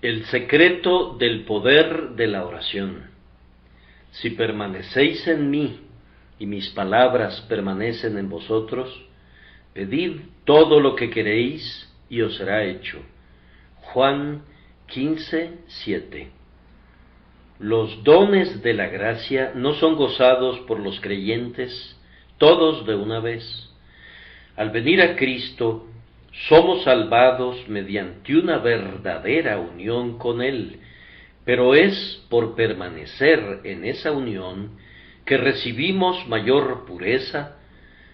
El secreto del poder de la oración. Si permanecéis en mí y mis palabras permanecen en vosotros, pedid todo lo que queréis y os será hecho. Juan 15:7. Los dones de la gracia no son gozados por los creyentes todos de una vez. Al venir a Cristo, somos salvados mediante una verdadera unión con Él, pero es por permanecer en esa unión que recibimos mayor pureza,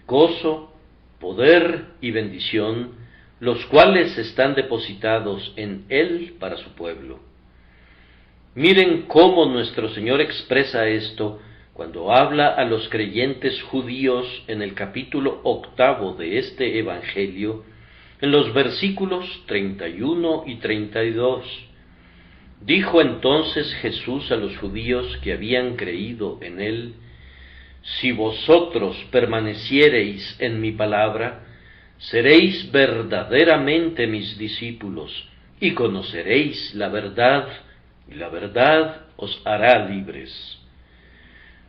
gozo, poder y bendición, los cuales están depositados en Él para su pueblo. Miren cómo nuestro Señor expresa esto cuando habla a los creyentes judíos en el capítulo 8 de este Evangelio, en los versículos 31 y 32. Dijo entonces Jesús a los judíos que habían creído en Él: si vosotros permaneciereis en mi palabra, seréis verdaderamente mis discípulos, y conoceréis la verdad, y la verdad os hará libres.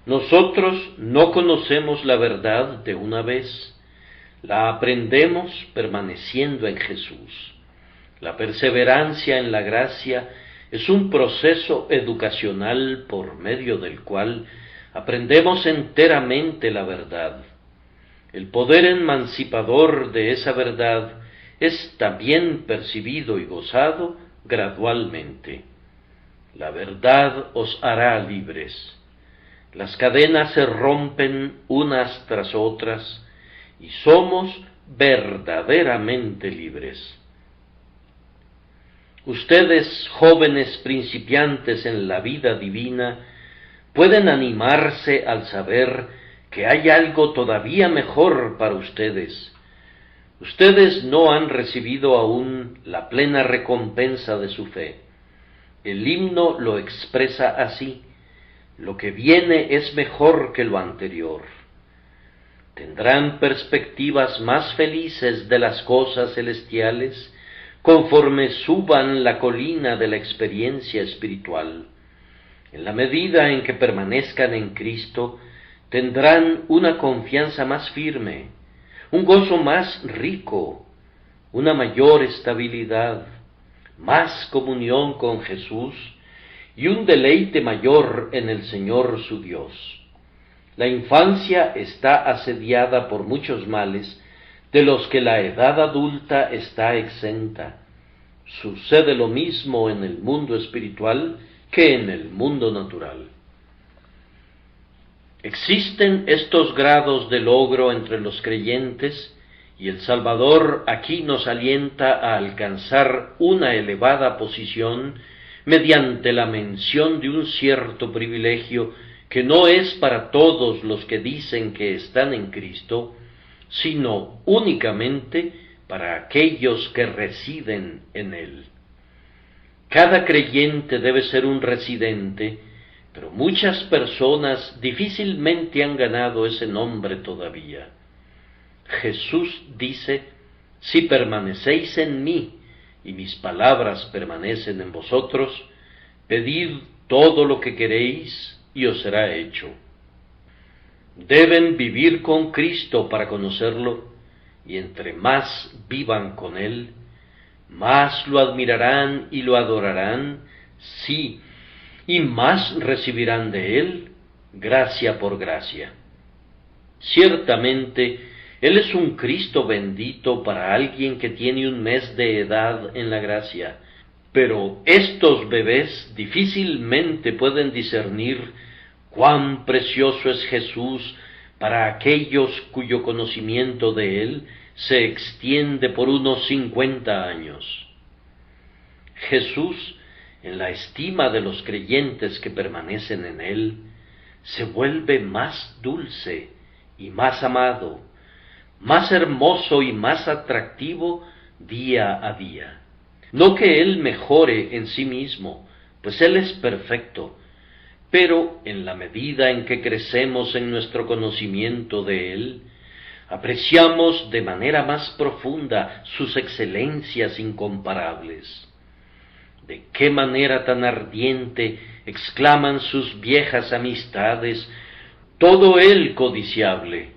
Nosotros no conocemos la verdad de una vez, la aprendemos permaneciendo en Jesús. La perseverancia en la gracia es un proceso educacional por medio del cual aprendemos enteramente la verdad. El poder emancipador de esa verdad es también percibido y gozado gradualmente. La verdad os hará libres. Las cadenas se rompen unas tras otras y somos verdaderamente libres. Ustedes, jóvenes principiantes en la vida divina, pueden animarse al saber que hay algo todavía mejor para ustedes. Ustedes no han recibido aún la plena recompensa de su fe. El himno lo expresa así: lo que viene es mejor que lo anterior. Tendrán perspectivas más felices de las cosas celestiales conforme suban la colina de la experiencia espiritual. En la medida en que permanezcan en Cristo, tendrán una confianza más firme, un gozo más rico, una mayor estabilidad, más comunión con Jesús y un deleite mayor en el Señor su Dios. La infancia está asediada por muchos males, de los que la edad adulta está exenta. Sucede lo mismo en el mundo espiritual que en el mundo natural. Existen estos grados de logro entre los creyentes, y el Salvador aquí nos alienta a alcanzar una elevada posición mediante la mención de un cierto privilegio que no es para todos los que dicen que están en Cristo, sino únicamente para aquellos que residen en Él. Cada creyente debe ser un residente, pero muchas personas difícilmente han ganado ese nombre todavía. Jesús dice: si permanecéis en mí y mis palabras permanecen en vosotros, pedid todo lo que queréis y os será hecho. Deben vivir con Cristo para conocerlo, y entre más vivan con Él, más lo admirarán y lo adorarán, sí, y más recibirán de Él gracia por gracia. Ciertamente, Él es un Cristo bendito para alguien que tiene un mes de edad en la gracia, pero estos bebés difícilmente pueden discernir cuán precioso es Jesús para aquellos cuyo conocimiento de Él se extiende por unos 50 años. Jesús, en la estima de los creyentes que permanecen en Él, se vuelve más dulce y más amado, más hermoso y más atractivo día a día. No que Él mejore en sí mismo, pues Él es perfecto, pero en la medida en que crecemos en nuestro conocimiento de Él, apreciamos de manera más profunda sus excelencias incomparables. ¿De qué manera tan ardiente exclaman sus viejas amistades, todo él codiciable?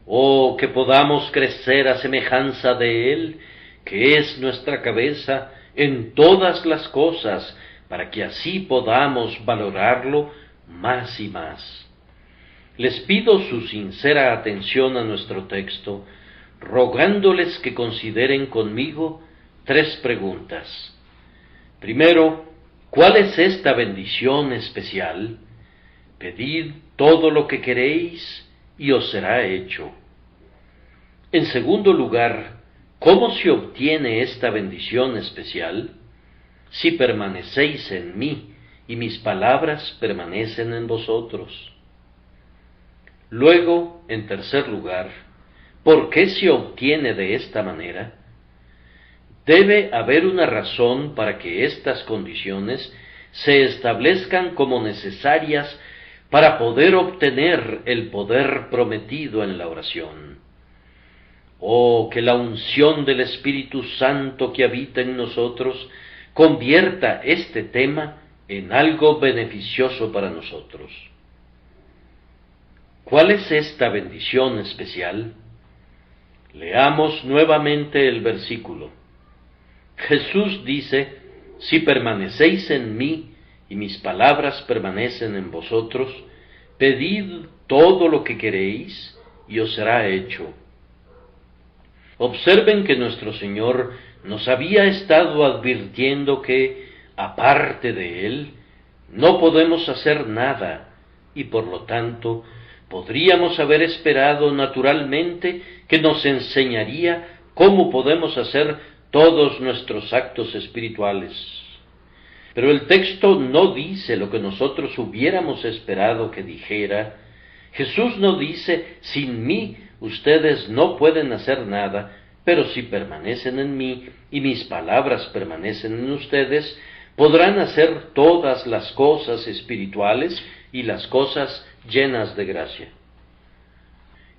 Oh, que podamos crecer a semejanza de él, que es nuestra cabeza en todas las cosas, para que así podamos valorarlo más y más. Les pido su sincera atención a nuestro texto, rogándoles que consideren conmigo 3 preguntas. Primero, ¿cuál es esta bendición especial? Pedid todo lo que queréis y os será hecho. En segundo lugar, ¿cómo se obtiene esta bendición especial? Si permanecéis en mí y mis palabras permanecen en vosotros. Luego, en tercer lugar, ¿por qué se obtiene de esta manera? Debe haber una razón para que estas condiciones se establezcan como necesarias para poder obtener el poder prometido en la oración. Oh, que la unción del Espíritu Santo que habita en nosotros convierta este tema en algo beneficioso para nosotros. ¿Cuál es esta bendición especial? Leamos nuevamente el versículo. Jesús dice, si permanecéis en mí y mis palabras permanecen en vosotros, pedid todo lo que queréis y os será hecho. Observen que nuestro Señor nos había estado advirtiendo que, aparte de Él, no podemos hacer nada y por lo tanto podríamos haber esperado naturalmente que nos enseñaría cómo podemos hacer todos nuestros actos espirituales. Pero el texto no dice lo que nosotros hubiéramos esperado que dijera. Jesús no dice, sin mí ustedes no pueden hacer nada, pero si permanecen en mí y mis palabras permanecen en ustedes, podrán hacer todas las cosas espirituales y las cosas llenas de gracia.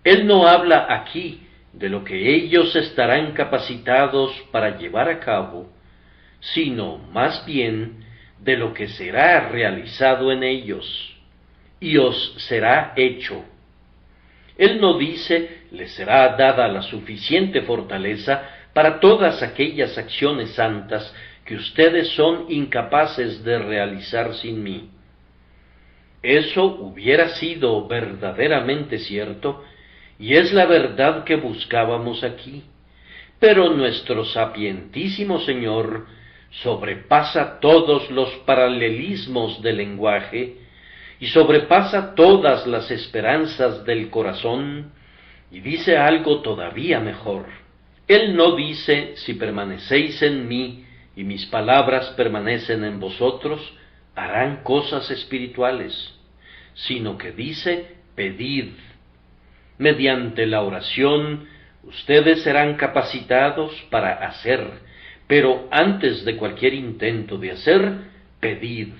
Él no habla aquí de lo que ellos estarán capacitados para llevar a cabo, sino más bien de lo que será realizado en ellos, y os será hecho. Él no dice, les será dada la suficiente fortaleza para todas aquellas acciones santas que ustedes son incapaces de realizar sin mí. Eso hubiera sido verdaderamente cierto, y es la verdad que buscábamos aquí. Pero nuestro sapientísimo Señor sobrepasa todos los paralelismos del lenguaje y sobrepasa todas las esperanzas del corazón y dice algo todavía mejor. Él no dice, si permanecéis en mí y mis palabras permanecen en vosotros, harán cosas espirituales, sino que dice, pedid. Mediante la oración, ustedes serán capacitados para hacer, pero antes de cualquier intento de hacer, pedid.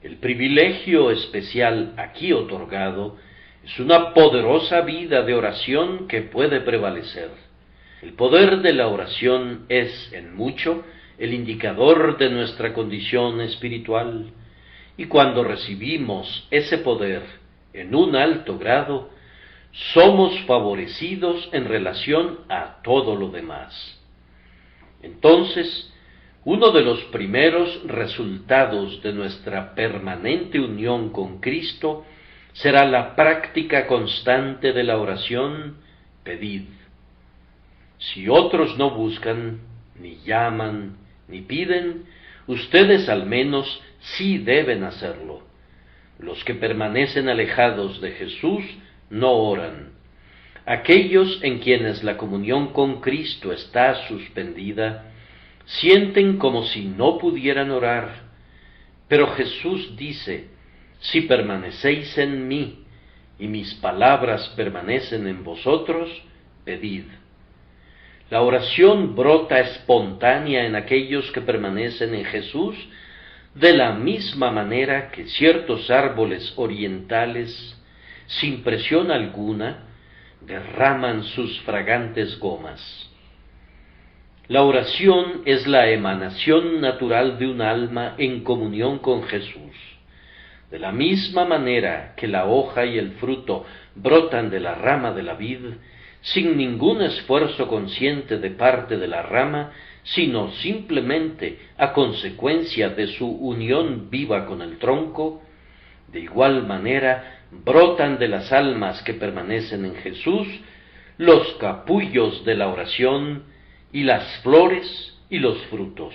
El privilegio especial aquí otorgado es una poderosa vida de oración que puede prevalecer. El poder de la oración es, en mucho, el indicador de nuestra condición espiritual, y cuando recibimos ese poder en un alto grado, somos favorecidos en relación a todo lo demás. Entonces, uno de los primeros resultados de nuestra permanente unión con Cristo será la práctica constante de la oración, pedid. Si otros no buscan, ni llaman, ni piden, ustedes al menos sí deben hacerlo. Los que permanecen alejados de Jesús no oran. Aquellos en quienes la comunión con Cristo está suspendida, sienten como si no pudieran orar. Pero Jesús dice, si permanecéis en mí y mis palabras permanecen en vosotros, pedid. La oración brota espontánea en aquellos que permanecen en Jesús, de la misma manera que ciertos árboles orientales, sin presión alguna, derraman sus fragantes gomas. La oración es la emanación natural de un alma en comunión con Jesús. De la misma manera que la hoja y el fruto brotan de la rama de la vid, sin ningún esfuerzo consciente de parte de la rama, sino simplemente a consecuencia de su unión viva con el tronco, de igual manera brotan de las almas que permanecen en Jesús los capullos de la oración y las flores y los frutos.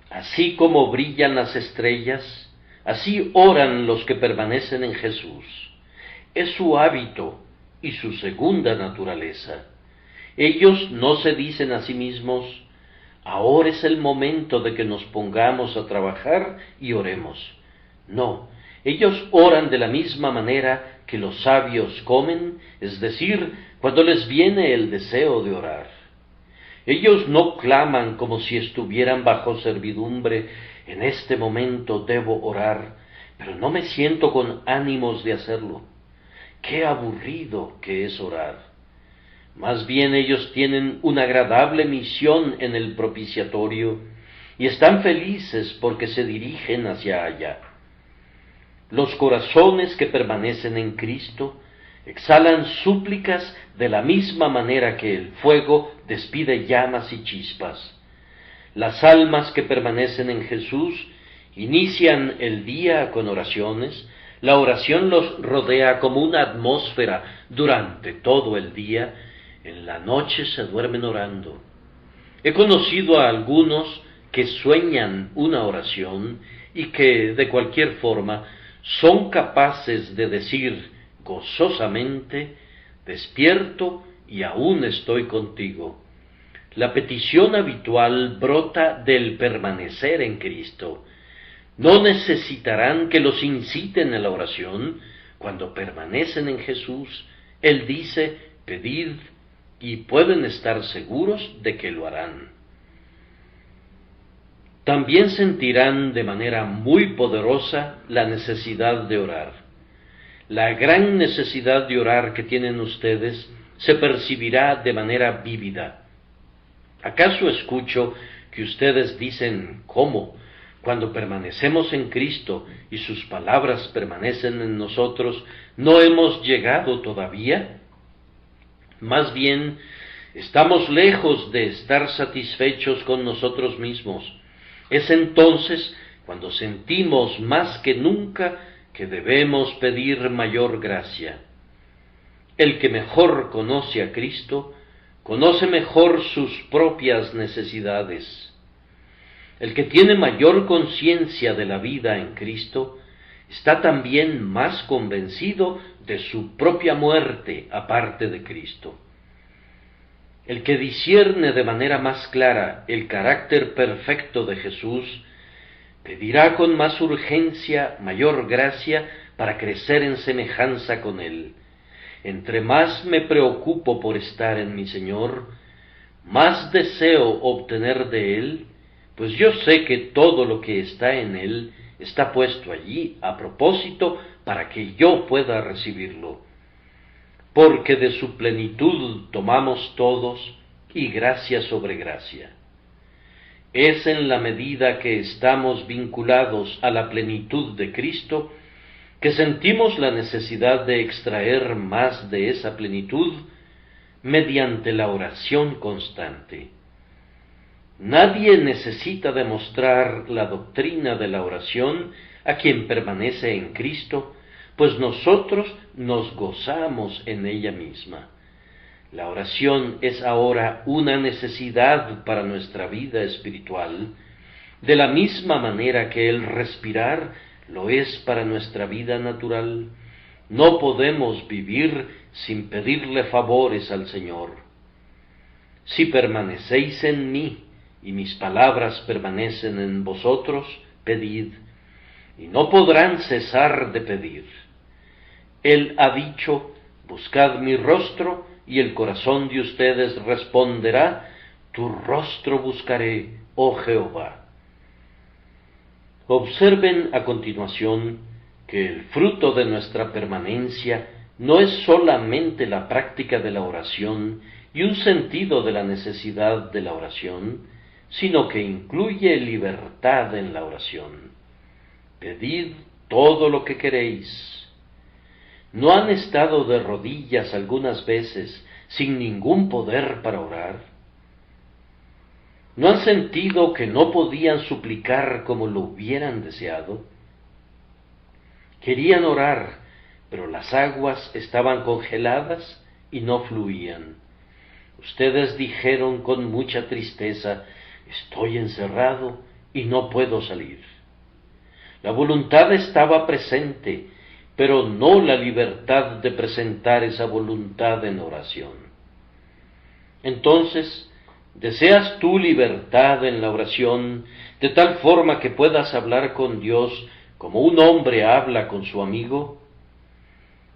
Así como brillan las estrellas, así oran los que permanecen en Jesús. Es su hábito y su segunda naturaleza. Ellos no se dicen a sí mismos: ahora es el momento de que nos pongamos a trabajar y oremos. No, ellos oran de la misma manera que los sabios comen, es decir, cuando les viene el deseo de orar. Ellos no claman como si estuvieran bajo servidumbre: en este momento debo orar, pero no me siento con ánimos de hacerlo. ¡Qué aburrido que es orar! Más bien ellos tienen una agradable misión en el propiciatorio y están felices porque se dirigen hacia allá. Los corazones que permanecen en Cristo exhalan súplicas de la misma manera que el fuego despide llamas y chispas. Las almas que permanecen en Jesús inician el día con oraciones. La oración los rodea como una atmósfera durante todo el día. En la noche se duermen orando. He conocido a algunos que sueñan una oración y que, de cualquier forma, son capaces de decir gozosamente: despierto y aún estoy contigo. La petición habitual brota del permanecer en Cristo. No necesitarán que los inciten a la oración. Cuando permanecen en Jesús, Él dice: pedid, y pueden estar seguros de que lo harán. También sentirán de manera muy poderosa la necesidad de orar. La gran necesidad de orar que tienen ustedes se percibirá de manera vívida. ¿Acaso escucho que ustedes dicen: ¿cómo? Cuando permanecemos en Cristo y sus palabras permanecen en nosotros, ¿no hemos llegado todavía? Más bien, estamos lejos de estar satisfechos con nosotros mismos. Es entonces cuando sentimos más que nunca que debemos pedir mayor gracia. El que mejor conoce a Cristo, conoce mejor sus propias necesidades. El que tiene mayor conciencia de la vida en Cristo, está también más convencido de su propia muerte aparte de Cristo. El que discierne de manera más clara el carácter perfecto de Jesús, pedirá con más urgencia mayor gracia para crecer en semejanza con Él. Entre más me preocupo por estar en mi Señor, más deseo obtener de Él, pues yo sé que todo lo que está en Él está puesto allí a propósito para que yo pueda recibirlo. Porque de su plenitud tomamos todos, y gracia sobre gracia. Es en la medida que estamos vinculados a la plenitud de Cristo que sentimos la necesidad de extraer más de esa plenitud mediante la oración constante. Nadie necesita demostrar la doctrina de la oración a quien permanece en Cristo, pues nosotros nos gozamos en ella misma. La oración es ahora una necesidad para nuestra vida espiritual, de la misma manera que el respirar lo es para nuestra vida natural. No podemos vivir sin pedirle favores al Señor. Si permanecéis en mí y mis palabras permanecen en vosotros, pedid, y no podrán cesar de pedir. Él ha dicho: buscad mi rostro, y el corazón de ustedes responderá: tu rostro buscaré, oh Jehová. Observen a continuación que el fruto de nuestra permanencia no es solamente la práctica de la oración y un sentido de la necesidad de la oración, sino que incluye libertad en la oración. Pedid todo lo que queréis. ¿No han estado de rodillas algunas veces sin ningún poder para orar? ¿No han sentido que no podían suplicar como lo hubieran deseado? Querían orar, pero las aguas estaban congeladas y no fluían. Ustedes dijeron con mucha tristeza: estoy encerrado y no puedo salir. La voluntad estaba presente, pero no la libertad de presentar esa voluntad en oración. Entonces, ¿deseas tú libertad en la oración, de tal forma que puedas hablar con Dios como un hombre habla con su amigo?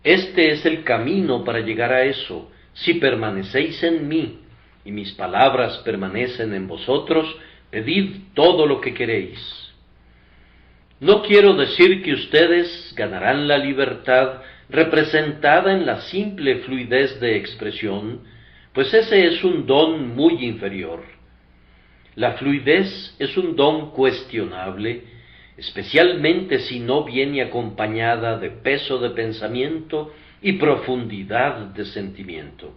Este es el camino para llegar a eso. Si permanecéis en mí, y mis palabras permanecen en vosotros, pedid todo lo que queréis. No quiero decir que ustedes ganarán la libertad representada en la simple fluidez de expresión, pues ese es un don muy inferior. La fluidez es un don cuestionable, especialmente si no viene acompañada de peso de pensamiento y profundidad de sentimiento.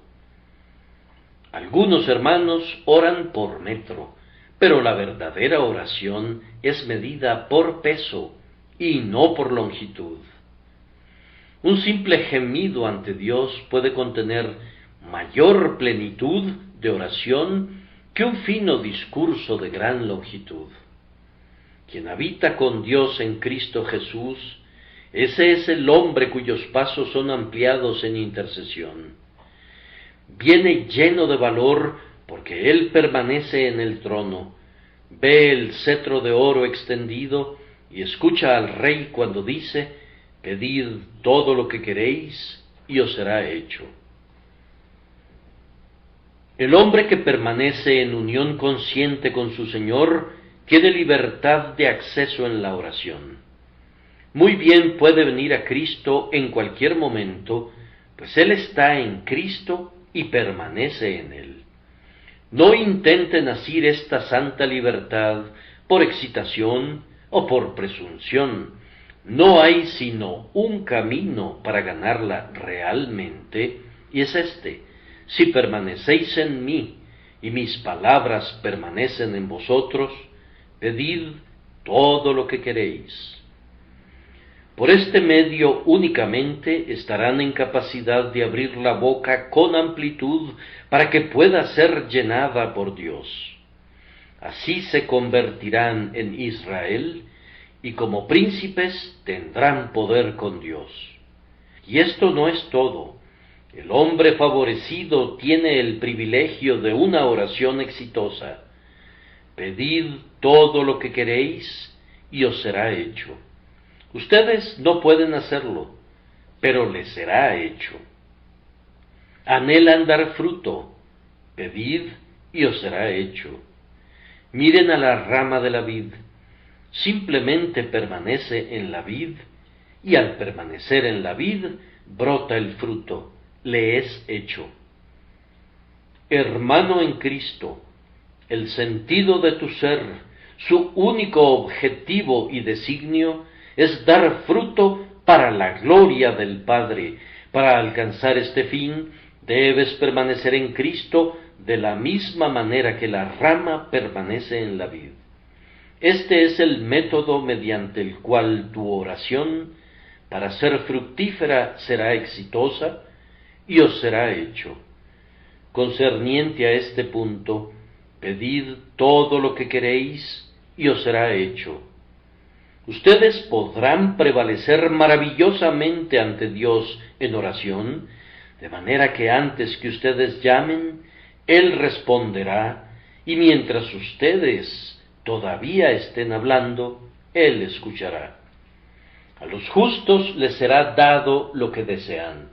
Algunos hermanos oran por metro, pero la verdadera oración es medida por peso y no por longitud. Un simple gemido ante Dios puede contener mayor plenitud de oración que un fino discurso de gran longitud. Quien habita con Dios en Cristo Jesús, ese es el hombre cuyos pasos son ampliados en intercesión. Viene lleno de valor porque Él permanece en el trono, ve el cetro de oro extendido y escucha al Rey cuando dice: pedid todo lo que queréis y os será hecho. El hombre que permanece en unión consciente con su Señor tiene libertad de acceso en la oración. Muy bien puede venir a Cristo en cualquier momento, pues Él está en Cristo y permanece en Él. No intenten asir esta santa libertad por excitación o por presunción. No hay sino un camino para ganarla realmente, y es este: si permanecéis en mí y mis palabras permanecen en vosotros, pedid todo lo que queréis. Por este medio únicamente estarán en capacidad de abrir la boca con amplitud para que pueda ser llenada por Dios. Así se convertirán en Israel y como príncipes tendrán poder con Dios. Y esto no es todo. El hombre favorecido tiene el privilegio de una oración exitosa. Pedid todo lo que queréis y os será hecho. Ustedes no pueden hacerlo, pero les será hecho. Anhelan dar fruto, pedid y os será hecho. Miren a la rama de la vid, simplemente permanece en la vid, y al permanecer en la vid, brota el fruto, le es hecho. Hermano en Cristo, el sentido de tu ser, su único objetivo y designio, es dar fruto para la gloria del Padre. Para alcanzar este fin, debes permanecer en Cristo de la misma manera que la rama permanece en la vid. Este es el método mediante el cual tu oración, para ser fructífera, será exitosa y os será hecho. Concerniente a este punto, pedid todo lo que queréis y os será hecho. Ustedes podrán prevalecer maravillosamente ante Dios en oración, de manera que antes que ustedes llamen, Él responderá, y mientras ustedes todavía estén hablando, Él escuchará. A los justos les será dado lo que desean.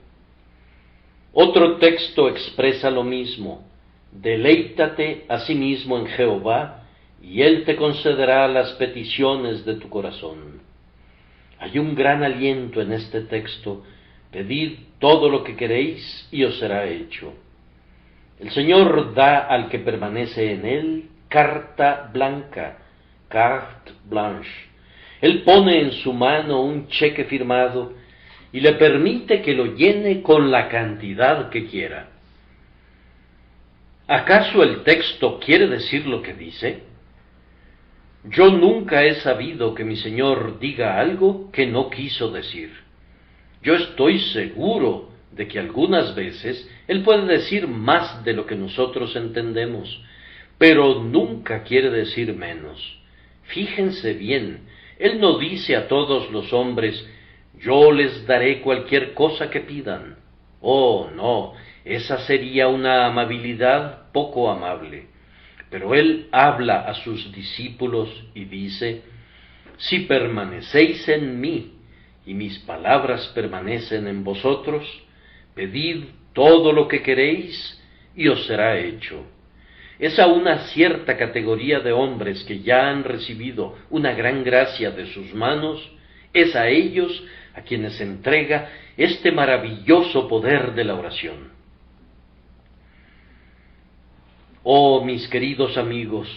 Otro texto expresa lo mismo: deleítate asimismo en Jehová, y Él te concederá las peticiones de tu corazón. Hay un gran aliento en este texto: pedid todo lo que queréis y os será hecho. El Señor da al que permanece en Él carta blanca, carte blanche. Él pone en su mano un cheque firmado y le permite que lo llene con la cantidad que quiera. ¿Acaso el texto quiere decir lo que dice? Yo nunca he sabido que mi Señor diga algo que no quiso decir. Yo estoy seguro de que algunas veces Él puede decir más de lo que nosotros entendemos, pero nunca quiere decir menos. Fíjense bien, Él no dice a todos los hombres, yo les daré cualquier cosa que pidan. Oh, no, esa sería una amabilidad poco amable. Pero Él habla a sus discípulos y dice, si permanecéis en mí y mis palabras permanecen en vosotros, pedid todo lo que queréis y os será hecho. Es a una cierta categoría de hombres que ya han recibido una gran gracia de sus manos, es a ellos a quienes entrega este maravilloso poder de la oración. Oh, mis queridos amigos,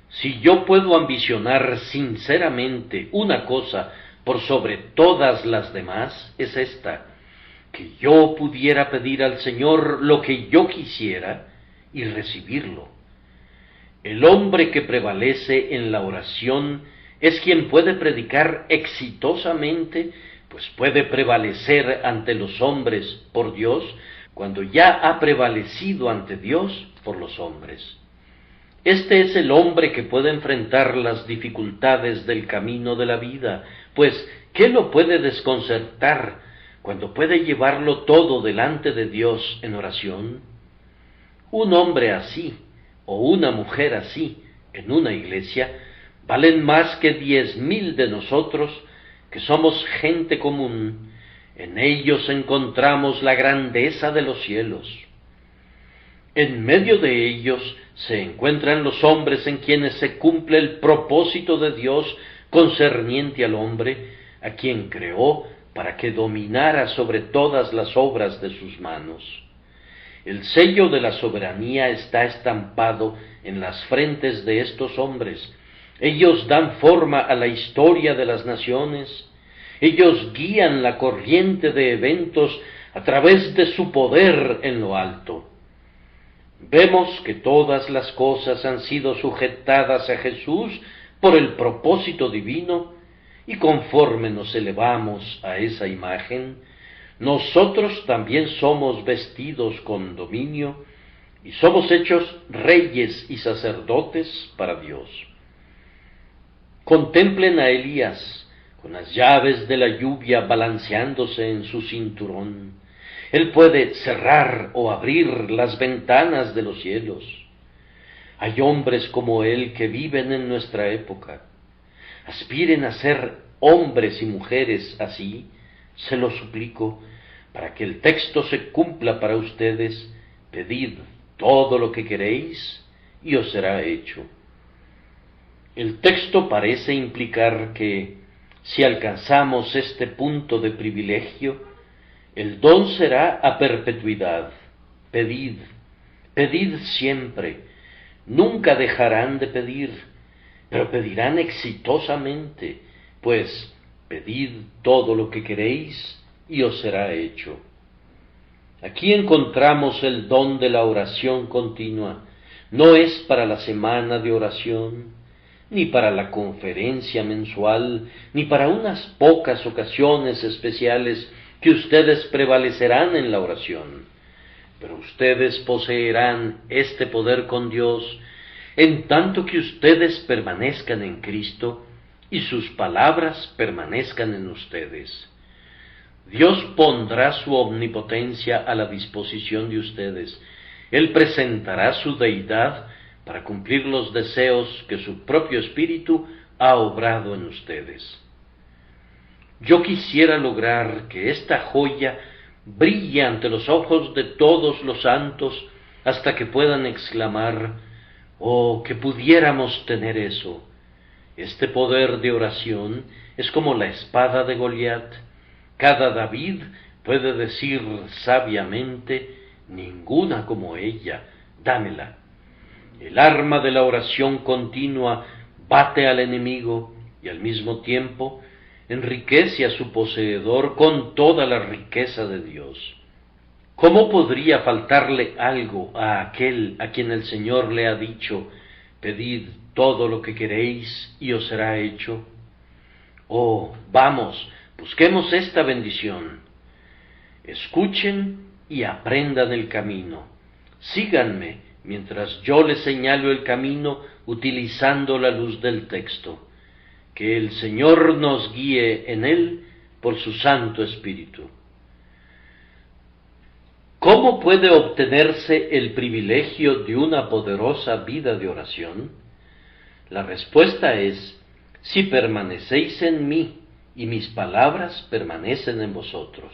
si yo puedo ambicionar sinceramente una cosa por sobre todas las demás, es esta, que yo pudiera pedir al Señor lo que yo quisiera y recibirlo. El hombre que prevalece en la oración es quien puede predicar exitosamente, pues puede prevalecer ante los hombres por Dios, cuando ya ha prevalecido ante Dios por los hombres. Este es el hombre que puede enfrentar las dificultades del camino de la vida, pues ¿qué lo puede desconcertar cuando puede llevarlo todo delante de Dios en oración? Un hombre así, o una mujer así, en una iglesia, valen más que 10,000 de nosotros, que somos gente común. En ellos encontramos la grandeza de los cielos. En medio de ellos se encuentran los hombres en quienes se cumple el propósito de Dios concerniente al hombre, a quien creó para que dominara sobre todas las obras de sus manos. El sello de la soberanía está estampado en las frentes de estos hombres. Ellos dan forma a la historia de las naciones. Ellos guían la corriente de eventos a través de su poder en lo alto. Vemos que todas las cosas han sido sujetadas a Jesús por el propósito divino, y conforme nos elevamos a esa imagen, nosotros también somos vestidos con dominio y somos hechos reyes y sacerdotes para Dios. Contemplen a Elías con las llaves de la lluvia balanceándose en su cinturón. Él puede cerrar o abrir las ventanas de los cielos. Hay hombres como él que viven en nuestra época. Aspiren a ser hombres y mujeres así, se lo suplico, para que el texto se cumpla para ustedes. Pedid todo lo que queréis y os será hecho. El texto parece implicar que, si alcanzamos este punto de privilegio, el don será a perpetuidad. Pedid, pedid siempre. Nunca dejarán de pedir, pero pedirán exitosamente, pues pedid todo lo que queréis y os será hecho. Aquí encontramos el don de la oración continua. No es para la semana de oración, ni para la conferencia mensual, ni para unas pocas ocasiones especiales que ustedes prevalecerán en la oración, pero ustedes poseerán este poder con Dios en tanto que ustedes permanezcan en Cristo y sus palabras permanezcan en ustedes. Dios pondrá su omnipotencia a la disposición de ustedes. Él presentará su deidad para cumplir los deseos que su propio Espíritu ha obrado en ustedes. Yo quisiera lograr que esta joya brille ante los ojos de todos los santos hasta que puedan exclamar, ¡oh, que pudiéramos tener eso! Este poder de oración es como la espada de Goliat. Cada David puede decir sabiamente, ninguna como ella, dámela. El arma de la oración continua bate al enemigo y al mismo tiempo enriquece a su poseedor con toda la riqueza de Dios. ¿Cómo podría faltarle algo a aquel a quien el Señor le ha dicho, pedid todo lo que queréis y os será hecho? Oh, vamos, busquemos esta bendición. Escuchen y aprendan el camino. Síganme mientras yo les señalo el camino utilizando la luz del texto. Que el Señor nos guíe en él por su Santo Espíritu. ¿Cómo puede obtenerse el privilegio de una poderosa vida de oración? La respuesta es, si permanecéis en mí y mis palabras permanecen en vosotros.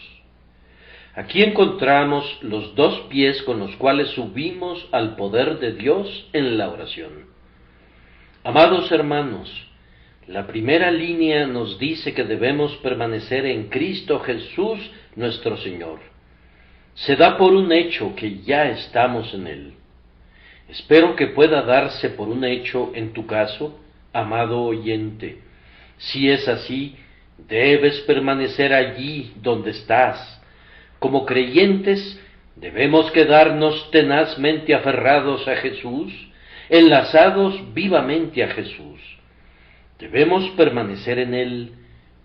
Aquí encontramos los dos pies con los cuales subimos al poder de Dios en la oración. Amados hermanos, la primera línea nos dice que debemos permanecer en Cristo Jesús nuestro Señor. Se da por un hecho que ya estamos en Él. Espero que pueda darse por un hecho en tu caso, amado oyente. Si es así, debes permanecer allí donde estás. Como creyentes, debemos quedarnos tenazmente aferrados a Jesús, enlazados vivamente a Jesús. Debemos permanecer en Él,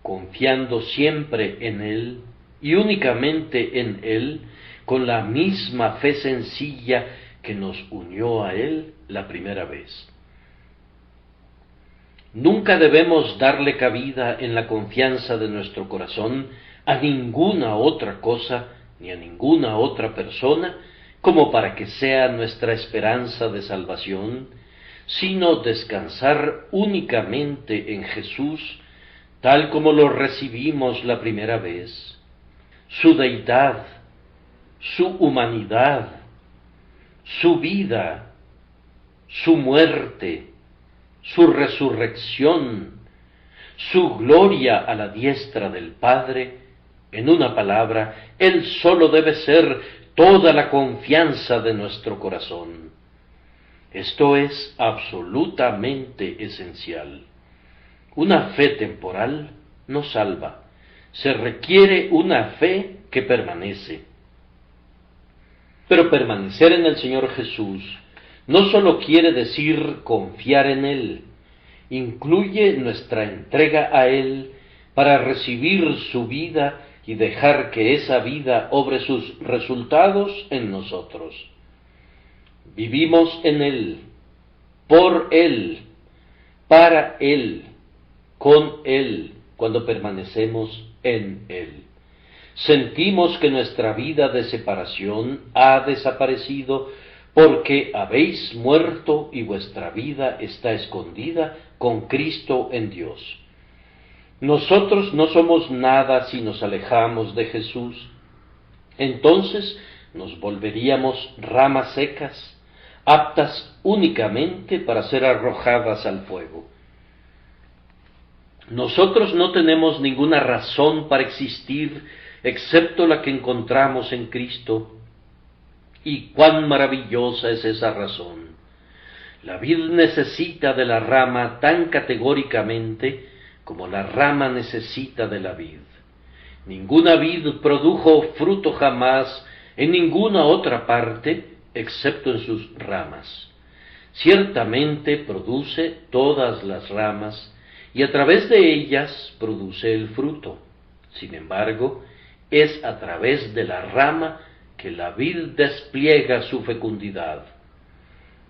confiando siempre en Él y únicamente en Él, con la misma fe sencilla que nos unió a Él la primera vez. Nunca debemos darle cabida en la confianza de nuestro corazón a ninguna otra cosa ni a ninguna otra persona como para que sea nuestra esperanza de salvación, sino descansar únicamente en Jesús, tal como lo recibimos la primera vez. Su deidad, su humanidad, su vida, su muerte, su resurrección, su gloria a la diestra del Padre, en una palabra, Él solo debe ser toda la confianza de nuestro corazón. Esto es absolutamente esencial. Una fe temporal no salva. Se requiere una fe que permanece. Pero permanecer en el Señor Jesús no solo quiere decir confiar en Él, incluye nuestra entrega a Él para recibir su vida y dejar que esa vida obre sus resultados en nosotros. Vivimos en Él, por Él, para Él, con Él, cuando permanecemos en Él. Sentimos que nuestra vida de separación ha desaparecido porque habéis muerto y vuestra vida está escondida con Cristo en Dios. Nosotros no somos nada si nos alejamos de Jesús. Entonces nos volveríamos ramas secas, aptas únicamente para ser arrojadas al fuego. Nosotros no tenemos ninguna razón para existir excepto la que encontramos en Cristo. Y cuán maravillosa es esa razón. La vid necesita de la rama tan categóricamente como la rama necesita de la vid. Ninguna vid produjo fruto jamás en ninguna otra parte excepto en sus ramas. Ciertamente produce todas las ramas y a través de ellas produce el fruto. Sin embargo, es a través de la rama que la vid despliega su fecundidad.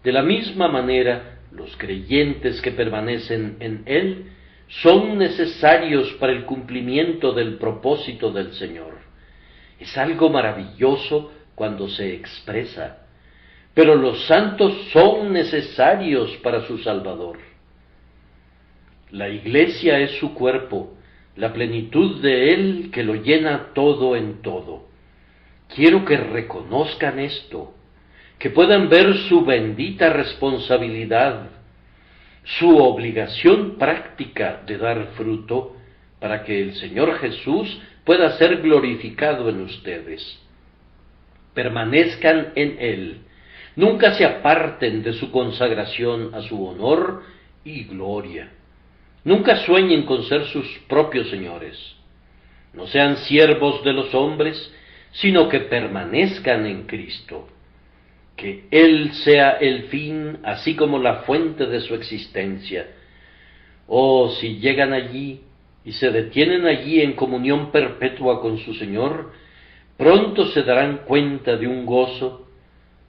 De la misma manera, los creyentes que permanecen en Él son necesarios para el cumplimiento del propósito del Señor. Es algo maravilloso cuando se expresa, pero los santos son necesarios para su Salvador. La Iglesia es su cuerpo, la plenitud de Él que lo llena todo en todo. Quiero que reconozcan esto, que puedan ver su bendita responsabilidad, su obligación práctica de dar fruto, para que el Señor Jesús pueda ser glorificado en ustedes. Permanezcan en Él, Nunca se aparten de su consagración a su honor y gloria. Nunca sueñen con ser sus propios señores. No sean siervos de los hombres, sino que permanezcan en Cristo. Que Él sea el fin, así como la fuente de su existencia. Oh, si llegan allí y se detienen allí en comunión perpetua con su Señor, pronto se darán cuenta de un gozo,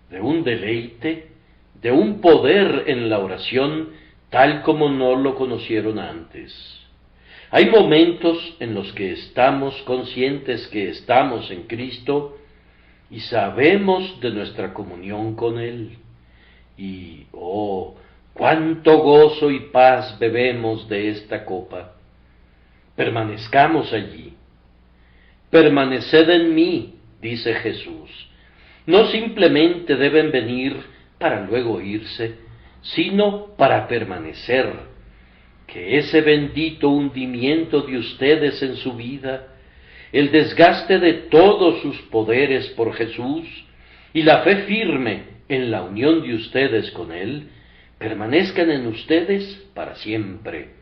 de un deleite, de un poder en la oración, tal como no lo conocieron antes. Hay momentos en los que estamos conscientes que estamos en Cristo y sabemos de nuestra comunión con Él. Y, oh, cuánto gozo y paz bebemos de esta copa. Permanezcamos allí. Permaneced en mí, dice Jesús. No simplemente deben venir para luego irse, sino para permanecer. Que ese bendito hundimiento de ustedes en su vida, el desgaste de todos sus poderes por Jesús y la fe firme en la unión de ustedes con Él, permanezcan en ustedes para siempre.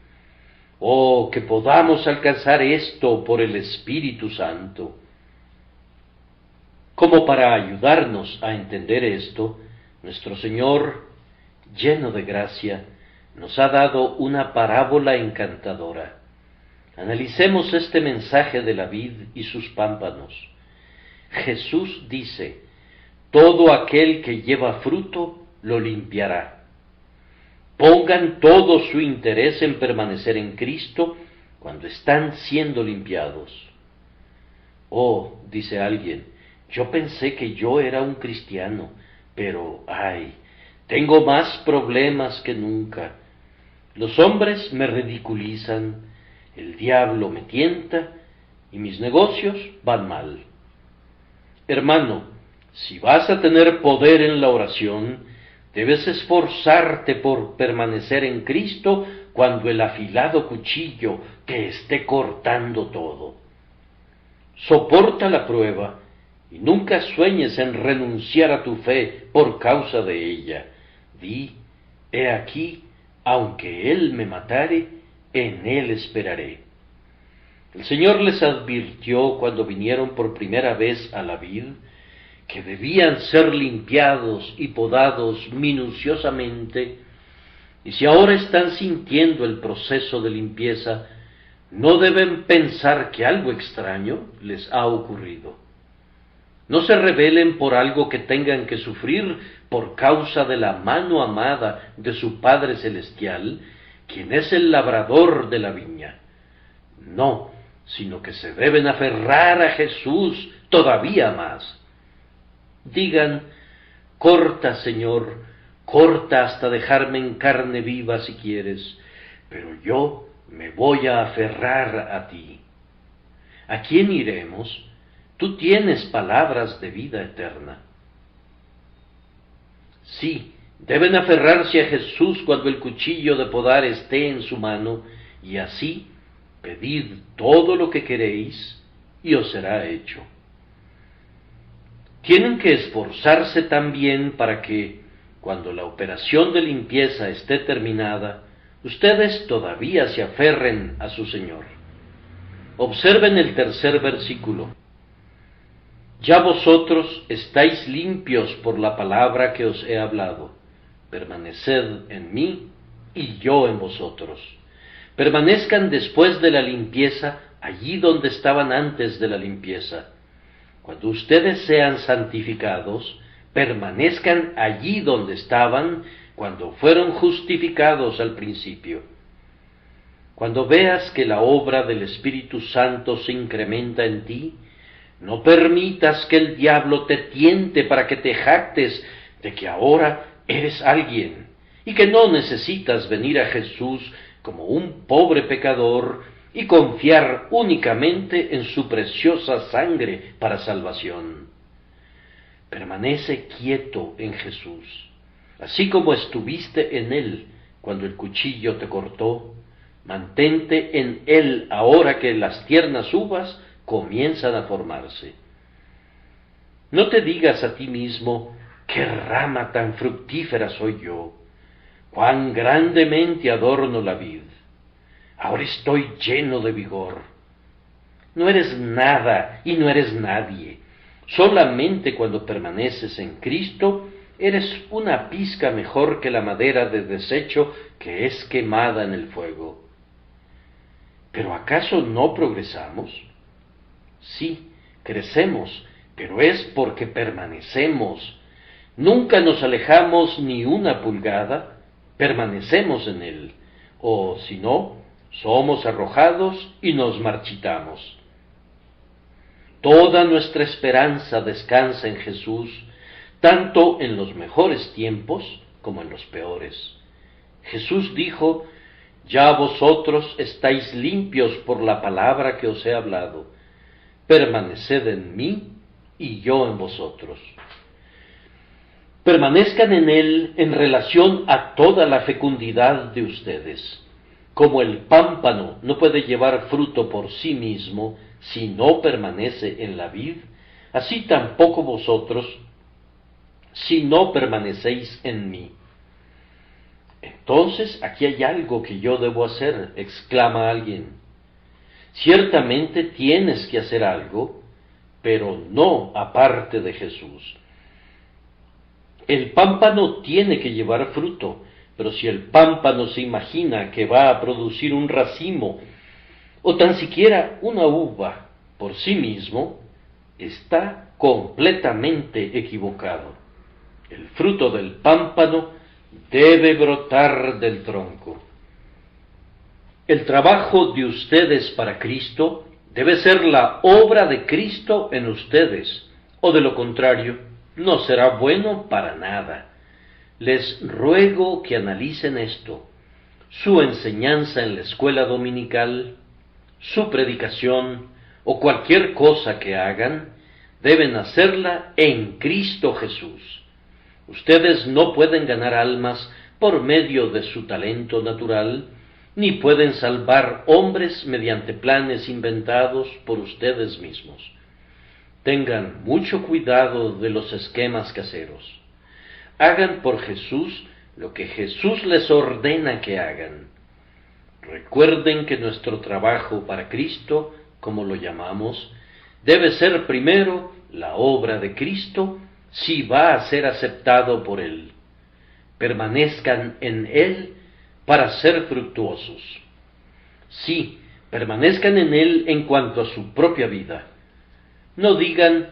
Oh, que podamos alcanzar esto por el Espíritu Santo. Como para ayudarnos a entender esto, nuestro Señor, lleno de gracia, nos ha dado una parábola encantadora. Analicemos este mensaje de la vid y sus pámpanos. Jesús dice, todo aquel que lleva fruto lo limpiará. Pongan todo su interés en permanecer en Cristo cuando están siendo limpiados. Oh, dice alguien, yo pensé que yo era un cristiano, pero ¡ay! Tengo más problemas que nunca. Los hombres me ridiculizan, el diablo me tienta y mis negocios van mal. Hermano, si vas a tener poder en la oración, debes esforzarte por permanecer en Cristo cuando el afilado cuchillo te esté cortando todo. Soporta la prueba y nunca sueñes en renunciar a tu fe por causa de ella. Di, he aquí, aunque Él me matare, en Él esperaré. El Señor les advirtió cuando vinieron por primera vez a la vid, que debían ser limpiados y podados minuciosamente, y si ahora están sintiendo el proceso de limpieza, no deben pensar que algo extraño les ha ocurrido. No se rebelen por algo que tengan que sufrir por causa de la mano amada de su Padre Celestial, quien es el labrador de la viña. No, sino que se deben aferrar a Jesús todavía más. Digan, corta, Señor, corta hasta dejarme en carne viva si quieres, pero yo me voy a aferrar a ti. ¿A quién iremos? Tú tienes palabras de vida eterna. Sí, deben aferrarse a Jesús cuando el cuchillo de podar esté en su mano, y así pedid todo lo que queréis, y os será hecho. Tienen que esforzarse también para que, cuando la operación de limpieza esté terminada, ustedes todavía se aferren a su Señor. Observen el tercer versículo. Ya vosotros estáis limpios por la palabra que os he hablado. Permaneced en mí y yo en vosotros. Permanezcan después de la limpieza allí donde estaban antes de la limpieza. Cuando ustedes sean santificados, permanezcan allí donde estaban cuando fueron justificados al principio. Cuando veas que la obra del Espíritu Santo se incrementa en ti, no permitas que el diablo te tiente para que te jactes de que ahora eres alguien y que no necesitas venir a Jesús como un pobre pecador y confiar únicamente en su preciosa sangre para salvación. Permanece quieto en Jesús, así como estuviste en Él cuando el cuchillo te cortó. Mantente en Él ahora que las tiernas uvas comienzan a formarse. No te digas a ti mismo ¡qué rama tan fructífera soy yo! ¡Cuán grandemente adorno la vid! Ahora estoy lleno de vigor. No eres nada y no eres nadie. Solamente cuando permaneces en Cristo, eres una pizca mejor que la madera de desecho que es quemada en el fuego. ¿Pero acaso no progresamos? Sí, crecemos, pero es porque permanecemos. Nunca nos alejamos ni una pulgada, permanecemos en Él. O si no, somos arrojados y nos marchitamos. Toda nuestra esperanza descansa en Jesús, tanto en los mejores tiempos como en los peores. Jesús dijo: ya vosotros estáis limpios por la palabra que os he hablado. Permaneced en mí y yo en vosotros. Permanezcan en Él en relación a toda la fecundidad de ustedes. Como el pámpano no puede llevar fruto por sí mismo si no permanece en la vid, así tampoco vosotros si no permanecéis en mí. Entonces, aquí hay algo que yo debo hacer, exclama alguien. Ciertamente tienes que hacer algo, pero no aparte de Jesús. El pámpano tiene que llevar fruto, pero si el pámpano se imagina que va a producir un racimo, o tan siquiera una uva por sí mismo, está completamente equivocado. El fruto del pámpano debe brotar del tronco. El trabajo de ustedes para Cristo debe ser la obra de Cristo en ustedes, o de lo contrario, no será bueno para nada. Les ruego que analicen esto: su enseñanza en la escuela dominical, su predicación o cualquier cosa que hagan, deben hacerla en Cristo Jesús. Ustedes no pueden ganar almas por medio de su talento natural, ni pueden salvar hombres mediante planes inventados por ustedes mismos. Tengan mucho cuidado de los esquemas caseros. Hagan por Jesús lo que Jesús les ordena que hagan. Recuerden que nuestro trabajo para Cristo, como lo llamamos, debe ser primero la obra de Cristo si va a ser aceptado por Él. Permanezcan en Él para ser fructuosos. Sí, permanezcan en Él en cuanto a su propia vida. No digan: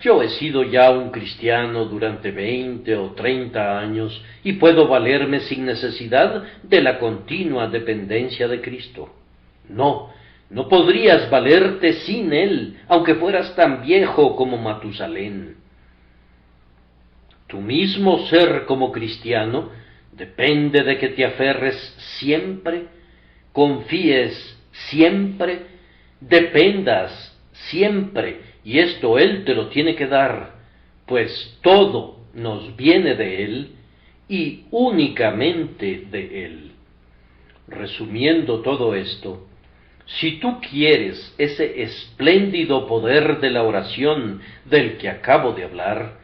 yo he sido ya un cristiano durante 20 o 30 años y puedo valerme sin necesidad de la continua dependencia de Cristo. No, no podrías valerte sin Él, aunque fueras tan viejo como Matusalén. Tu mismo ser como cristiano depende de que te aferres siempre, confíes siempre, dependas siempre, y esto Él te lo tiene que dar, pues todo nos viene de Él y únicamente de Él. Resumiendo todo esto, si tú quieres ese espléndido poder de la oración del que acabo de hablar,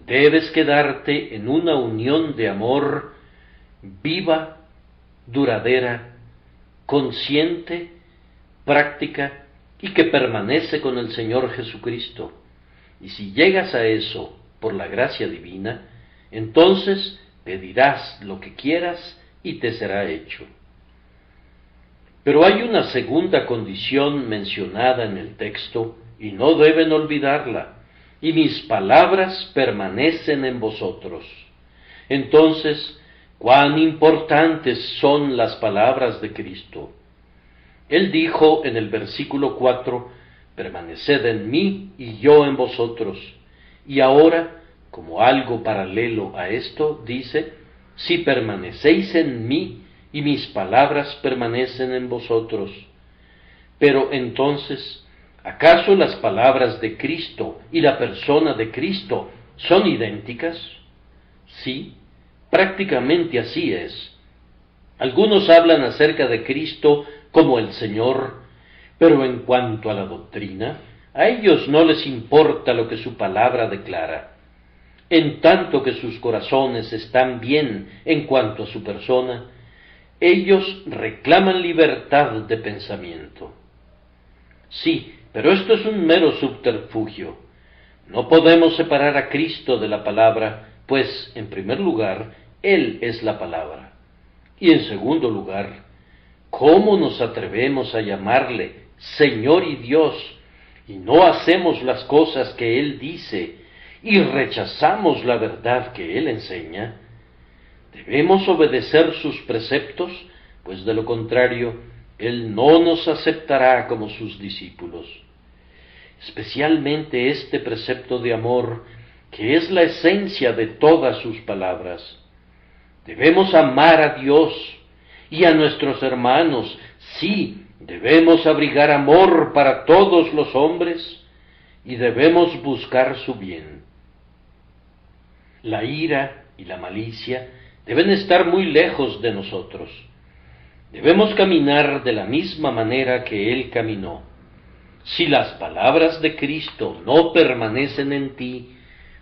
debes quedarte en una unión de amor viva, duradera, consciente, práctica y que permanece con el Señor Jesucristo. Y si llegas a eso por la gracia divina, entonces pedirás lo que quieras y te será hecho. Pero hay una segunda condición mencionada en el texto y no deben olvidarla: y mis palabras permanecen en vosotros. Entonces, cuán importantes son las palabras de Cristo. Él dijo en el versículo 4, permaneced en mí y yo en vosotros. Y ahora, como algo paralelo a esto, dice, si permanecéis en mí y mis palabras permanecen en vosotros. Pero entonces, ¿acaso las palabras de Cristo y la persona de Cristo son idénticas? Sí, prácticamente así es. Algunos hablan acerca de Cristo como el Señor, pero en cuanto a la doctrina, a ellos no les importa lo que su palabra declara. en tanto que sus corazones están bien en cuanto a su persona, ellos reclaman libertad de pensamiento. Sí, pero esto es un mero subterfugio. No podemos separar a Cristo de la palabra, pues, en primer lugar, Él es la palabra. Y en segundo lugar, ¿cómo nos atrevemos a llamarle Señor y Dios, y no hacemos las cosas que Él dice, y rechazamos la verdad que Él enseña? Debemos obedecer sus preceptos, pues de lo contrario, Él no nos aceptará como sus discípulos. Especialmente este precepto de amor, que es la esencia de todas sus palabras. Debemos amar a Dios y a nuestros hermanos. Sí, debemos abrigar amor para todos los hombres y debemos buscar su bien. La ira y la malicia deben estar muy lejos de nosotros. Debemos caminar de la misma manera que Él caminó. Si las palabras de Cristo no permanecen en ti,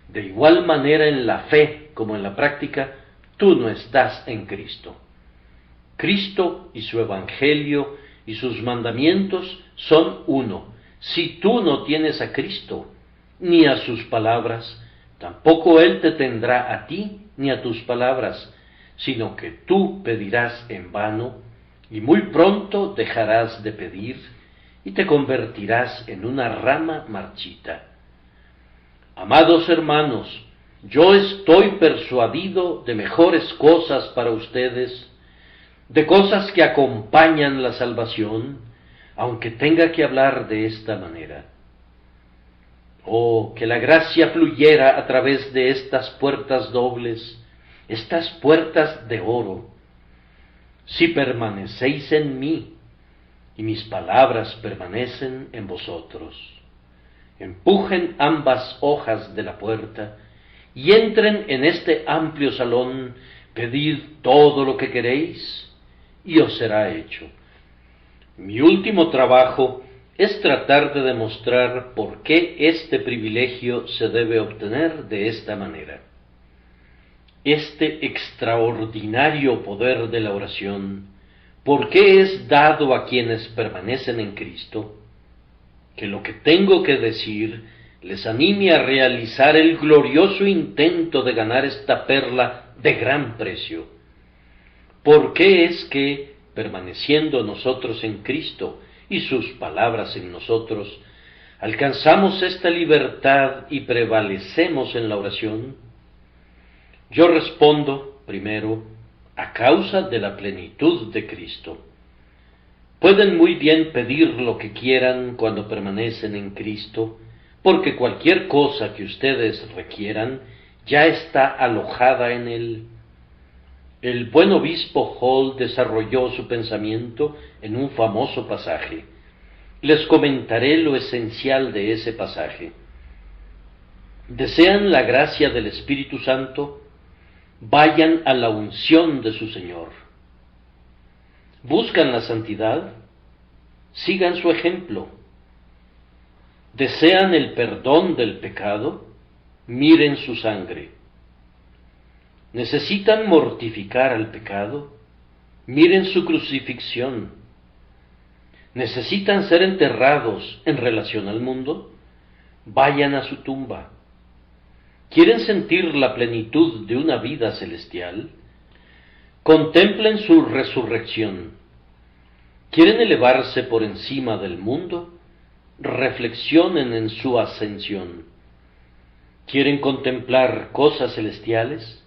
de igual manera en la fe como en la práctica, tú no estás en Cristo. Cristo y su Evangelio y sus mandamientos son uno. Si tú no tienes a Cristo, ni a sus palabras, tampoco Él te tendrá a ti ni a tus palabras, sino que tú pedirás en vano, y muy pronto dejarás de pedir, y te convertirás en una rama marchita. Amados hermanos, yo estoy persuadido de mejores cosas para ustedes, de cosas que acompañan la salvación, aunque tenga que hablar de esta manera. Oh, que la gracia fluyera a través de estas puertas dobles, estas puertas de oro. Si permanecéis en mí, y mis palabras permanecen en vosotros, empujen ambas hojas de la puerta, y entren en este amplio salón, pedid todo lo que queréis, y os será hecho. Mi último trabajo es tratar de demostrar por qué este privilegio se debe obtener de esta manera. Este extraordinario poder de la oración, ¿por qué es dado a quienes permanecen en Cristo? Que lo que tengo que decir les anime a realizar el glorioso intento de ganar esta perla de gran precio. ¿Por qué es que, permaneciendo nosotros en Cristo y sus palabras en nosotros, alcanzamos esta libertad y prevalecemos en la oración? Yo respondo, primero, a causa de la plenitud de Cristo. Pueden muy bien pedir lo que quieran cuando permanecen en Cristo, porque cualquier cosa que ustedes requieran ya está alojada en Él. El buen obispo Hall desarrolló su pensamiento en un famoso pasaje. Les comentaré lo esencial de ese pasaje. ¿Desean la gracia del Espíritu Santo? Vayan a la unción de su Señor. ¿Buscan la santidad? Sigan su ejemplo. ¿Desean el perdón del pecado? Miren su sangre. ¿Necesitan mortificar al pecado? Miren su crucifixión. ¿Necesitan ser enterrados en relación al mundo? Vayan a su tumba. ¿Quieren sentir la plenitud de una vida celestial? Contemplen su resurrección. ¿Quieren elevarse por encima del mundo? Reflexionen en su ascensión. ¿Quieren contemplar cosas celestiales?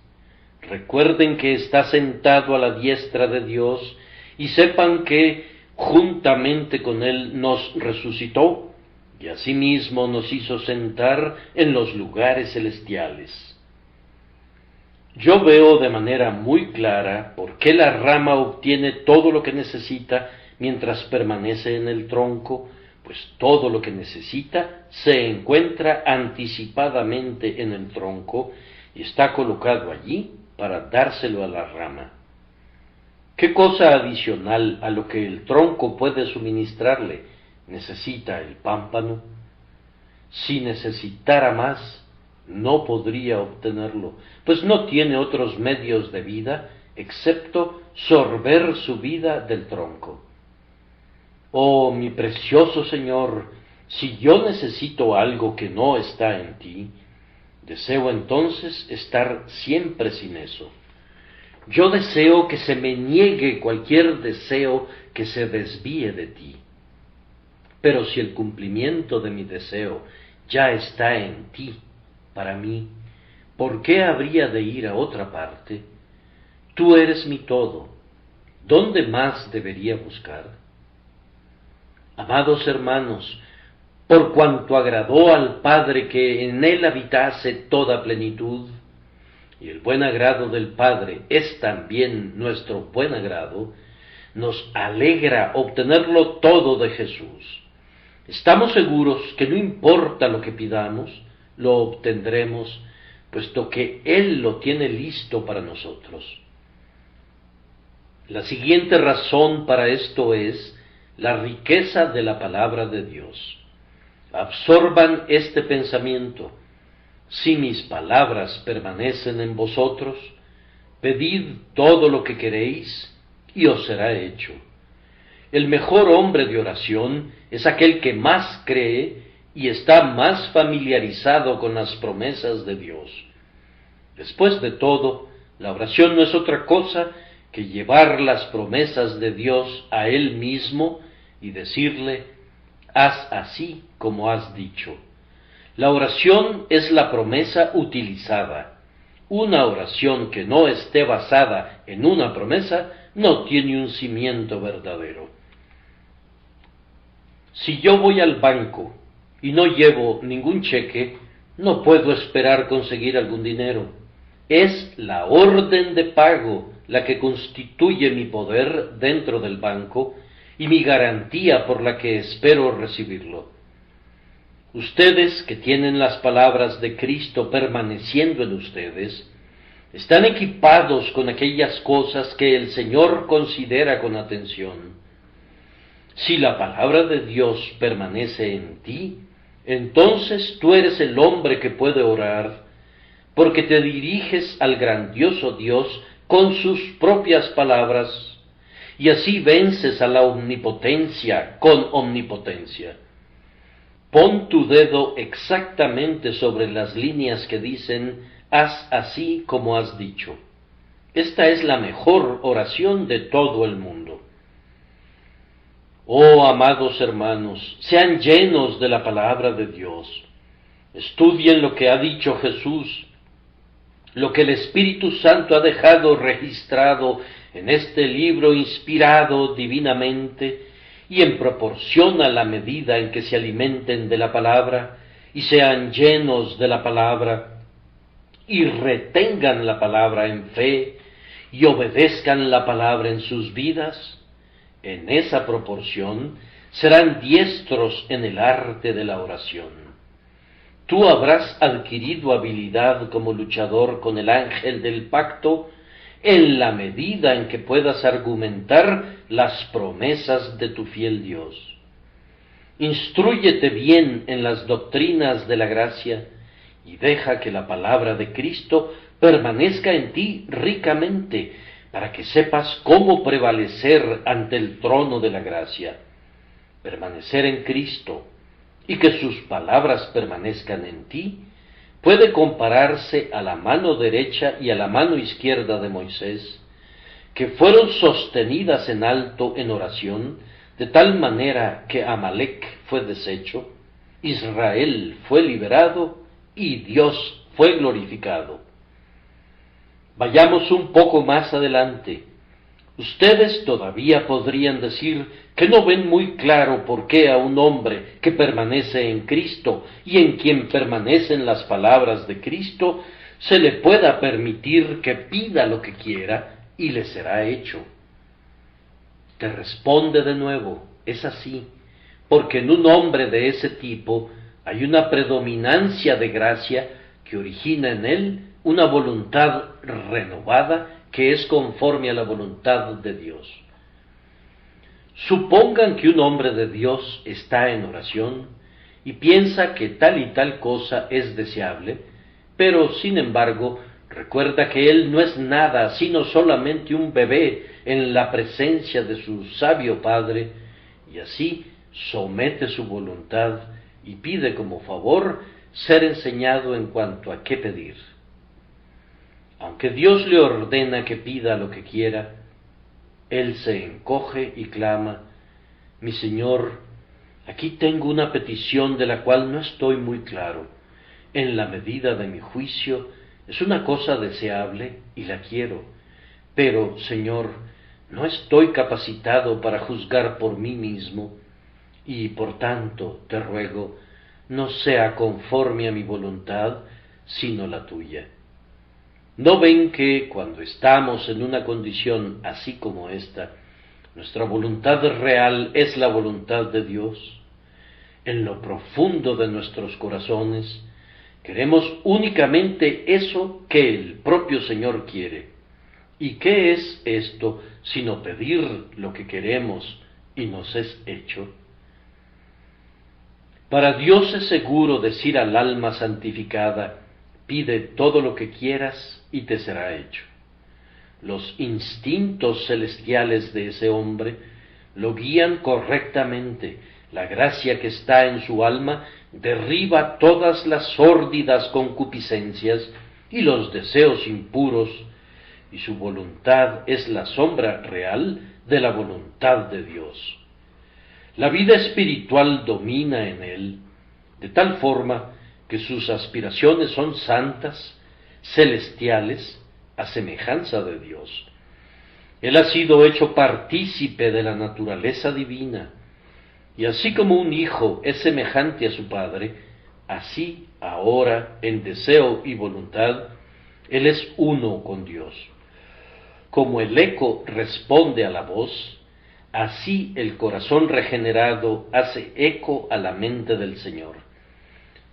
Recuerden que está sentado a la diestra de Dios y sepan que juntamente con Él nos resucitó y asimismo nos hizo sentar en los lugares celestiales. Yo veo de manera muy clara por qué la rama obtiene todo lo que necesita mientras permanece en el tronco, pues todo lo que necesita se encuentra anticipadamente en el tronco y está colocado allí para dárselo a la rama. ¿Qué cosa adicional a lo que el tronco puede suministrarle necesita el pámpano? Si necesitara más, no podría obtenerlo, pues no tiene otros medios de vida excepto sorber su vida del tronco. Oh, mi precioso Señor, si yo necesito algo que no está en ti, deseo entonces estar siempre sin eso. Yo deseo que se me niegue cualquier deseo que se desvíe de ti. Pero si el cumplimiento de mi deseo ya está en ti, para mí, ¿por qué habría de ir a otra parte? Tú eres mi todo. ¿Dónde más debería buscar? Amados hermanos, por cuanto agradó al Padre que en él habitase toda plenitud, y el buen agrado del Padre es también nuestro buen agrado, nos alegra obtenerlo todo de Jesús. Estamos seguros que no importa lo que pidamos, lo obtendremos, puesto que Él lo tiene listo para nosotros. La siguiente razón para esto es la riqueza de la palabra de Dios. Absorban este pensamiento. Si mis palabras permanecen en vosotros, pedid todo lo que queréis y os será hecho. El mejor hombre de oración es aquel que más cree y está más familiarizado con las promesas de Dios. Después de todo, la oración no es otra cosa que llevar las promesas de Dios a Él mismo y decirle: haz así como has dicho. La oración es la promesa utilizada. Una oración que no esté basada en una promesa no tiene un cimiento verdadero. Si yo voy al banco y no llevo ningún cheque, no puedo esperar conseguir algún dinero. Es la orden de pago la que constituye mi poder dentro del banco y mi garantía por la que espero recibirlo. Ustedes que tienen las palabras de Cristo permaneciendo en ustedes, están equipados con aquellas cosas que el Señor considera con atención. Si la palabra de Dios permanece en ti, entonces tú eres el hombre que puede orar, porque te diriges al grandioso Dios con sus propias palabras, y así vences a la omnipotencia con omnipotencia. Pon tu dedo exactamente sobre las líneas que dicen: haz así como has dicho. Esta es la mejor oración de todo el mundo. Oh, amados hermanos, sean llenos de la palabra de Dios. Estudien lo que ha dicho Jesús, lo que el Espíritu Santo ha dejado registrado en este libro inspirado divinamente, y en proporción a la medida en que se alimenten de la palabra y sean llenos de la palabra y retengan la palabra en fe y obedezcan la palabra en sus vidas, en esa proporción serán diestros en el arte de la oración. Tú habrás adquirido habilidad como luchador con el ángel del pacto en la medida en que puedas argumentar las promesas de tu fiel Dios. Instrúyete bien en las doctrinas de la gracia y deja que la palabra de Cristo permanezca en ti ricamente, para que sepas cómo prevalecer ante el trono de la gracia. Permanecer en Cristo y que sus palabras permanezcan en ti puede compararse a la mano derecha y a la mano izquierda de Moisés, que fueron sostenidas en alto en oración, de tal manera que Amalec fue deshecho, Israel fue liberado y Dios fue glorificado. Vayamos un poco más adelante. Ustedes todavía podrían decir que no ven muy claro por qué a un hombre que permanece en Cristo y en quien permanecen las palabras de Cristo se le pueda permitir que pida lo que quiera y le será hecho. Te responde de nuevo: es así, porque en un hombre de ese tipo hay una predominancia de gracia que origina en él una voluntad renovada que es conforme a la voluntad de Dios. Supongan que un hombre de Dios está en oración y piensa que tal y tal cosa es deseable, pero sin embargo recuerda que él no es nada sino solamente un bebé en la presencia de su sabio Padre, y así somete su voluntad y pide como favor ser enseñado en cuanto a qué pedir. Aunque Dios le ordena que pida lo que quiera, él se encoge y clama: mi Señor, aquí tengo una petición de la cual no estoy muy claro. En la medida de mi juicio es una cosa deseable y la quiero, pero, Señor, no estoy capacitado para juzgar por mí mismo, y por tanto te ruego, no sea conforme a mi voluntad, sino la tuya. ¿No ven que cuando estamos en una condición así como esta, nuestra voluntad real es la voluntad de Dios? En lo profundo de nuestros corazones, queremos únicamente eso que el propio Señor quiere. ¿Y qué es esto sino pedir lo que queremos y nos es hecho? Para Dios es seguro decir al alma santificada: pide todo lo que quieras y te será hecho. Los instintos celestiales de ese hombre lo guían correctamente. La gracia que está en su alma derriba todas las sórdidas concupiscencias y los deseos impuros, y su voluntad es la sombra real de la voluntad de Dios. La vida espiritual domina en él, de tal forma que sus aspiraciones son santas, celestiales, a semejanza de Dios. Él ha sido hecho partícipe de la naturaleza divina, y así como un hijo es semejante a su padre, así ahora, en deseo y voluntad, él es uno con Dios. Como el eco responde a la voz, así el corazón regenerado hace eco a la mente del Señor.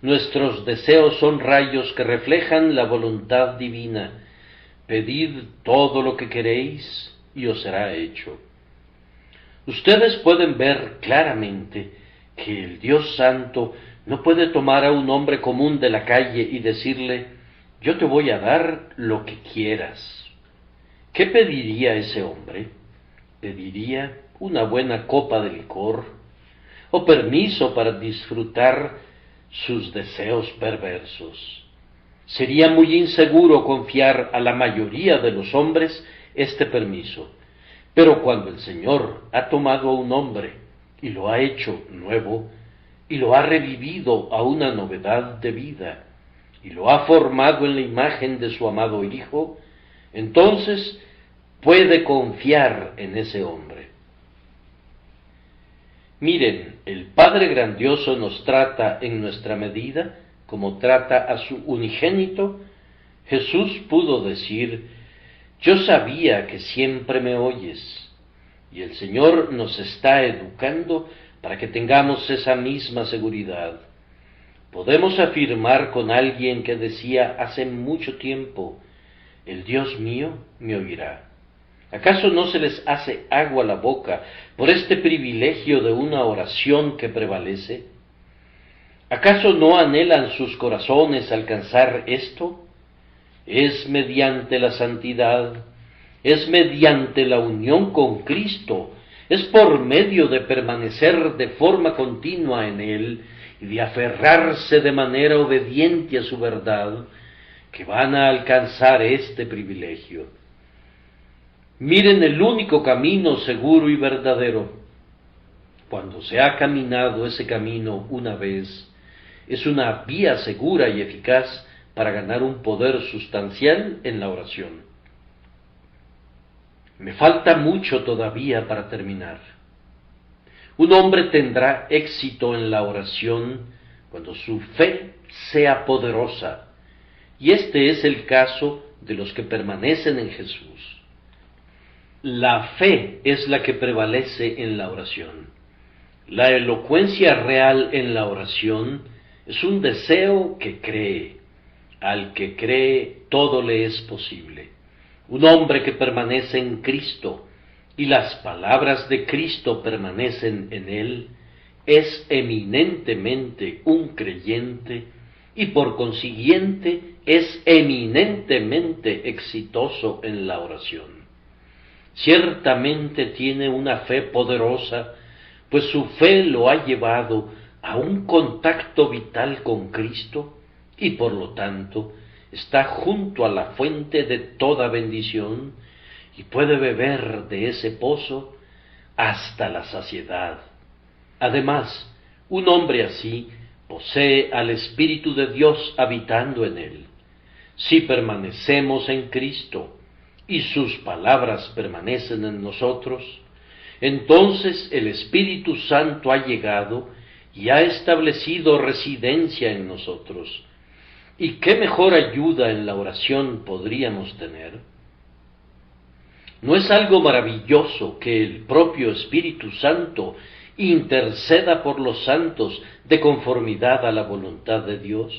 Nuestros deseos son rayos que reflejan la voluntad divina. Pedid todo lo que queréis y os será hecho. Ustedes pueden ver claramente que el Dios Santo no puede tomar a un hombre común de la calle y decirle: yo te voy a dar lo que quieras. ¿Qué pediría ese hombre? ¿Pediría una buena copa de licor o permiso para disfrutar sus deseos perversos? Sería muy inseguro confiar a la mayoría de los hombres este permiso, pero cuando el Señor ha tomado a un hombre y lo ha hecho nuevo, y lo ha revivido a una novedad de vida, y lo ha formado en la imagen de su amado Hijo, entonces puede confiar en ese hombre. Miren, el Padre grandioso nos trata en nuestra medida como trata a su unigénito. Jesús pudo decir: yo sabía que siempre me oyes, y el Señor nos está educando para que tengamos esa misma seguridad. Podemos afirmar con alguien que decía hace mucho tiempo: el Dios mío me oirá. ¿Acaso no se les hace agua la boca por este privilegio de una oración que prevalece? ¿Acaso no anhelan sus corazones alcanzar esto? Es mediante la santidad, es mediante la unión con Cristo, es por medio de permanecer de forma continua en Él y de aferrarse de manera obediente a su verdad, que van a alcanzar este privilegio. Miren el único camino seguro y verdadero. Cuando se ha caminado ese camino una vez, es una vía segura y eficaz para ganar un poder sustancial en la oración. Me falta mucho todavía para terminar. Un hombre tendrá éxito en la oración cuando su fe sea poderosa, y este es el caso de los que permanecen en Jesús. La fe es la que prevalece en la oración. La elocuencia real en la oración es un deseo que cree. Al que cree, todo le es posible. Un hombre que permanece en Cristo y las palabras de Cristo permanecen en él, es eminentemente un creyente y por consiguiente es eminentemente exitoso en la oración. Ciertamente tiene una fe poderosa, pues su fe lo ha llevado a un contacto vital con Cristo y por lo tanto está junto a la fuente de toda bendición y puede beber de ese pozo hasta la saciedad. Además, un hombre así posee al Espíritu de Dios habitando en él. Si permanecemos en Cristo y sus palabras permanecen en nosotros, entonces el Espíritu Santo ha llegado y ha establecido residencia en nosotros. ¿Y qué mejor ayuda en la oración podríamos tener? ¿No es algo maravilloso que el propio Espíritu Santo interceda por los santos de conformidad a la voluntad de Dios?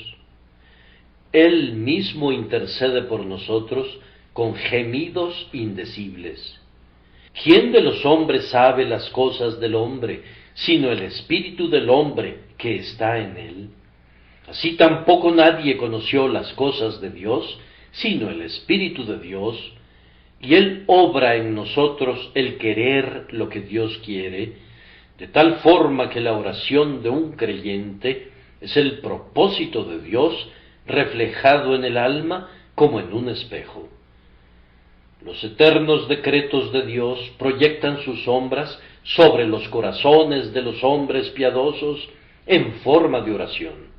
Él mismo intercede por nosotros con gemidos indecibles. ¿Quién de los hombres sabe las cosas del hombre, sino el espíritu del hombre que está en él? Así tampoco nadie conoció las cosas de Dios, sino el Espíritu de Dios, y Él obra en nosotros el querer lo que Dios quiere, de tal forma que la oración de un creyente es el propósito de Dios reflejado en el alma como en un espejo. Los eternos decretos de Dios proyectan sus sombras sobre los corazones de los hombres piadosos en forma de oración.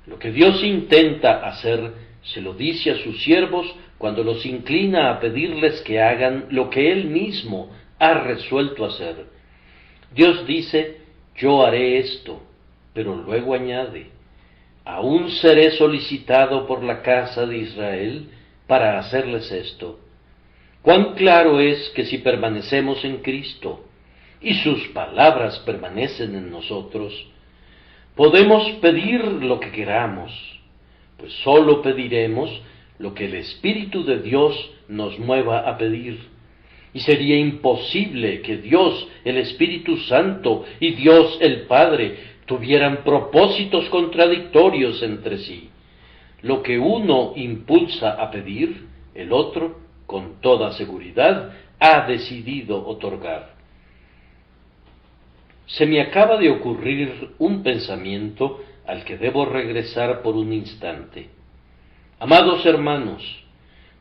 Lo que Dios intenta hacer se lo dice a sus siervos cuando los inclina a pedirles que hagan lo que Él mismo ha resuelto hacer. Dios dice, yo haré esto, pero luego añade, aún seré solicitado por la casa de Israel para hacerles esto. Cuán claro es que si permanecemos en Cristo y sus palabras permanecen en nosotros, podemos pedir lo que queramos, pues sólo pediremos lo que el Espíritu de Dios nos mueva a pedir. Y sería imposible que Dios, el Espíritu Santo, y Dios el Padre tuvieran propósitos contradictorios entre sí. Lo que uno impulsa a pedir, el otro, con toda seguridad, ha decidido otorgar. Se me acaba de ocurrir un pensamiento al que debo regresar por un instante. Amados hermanos,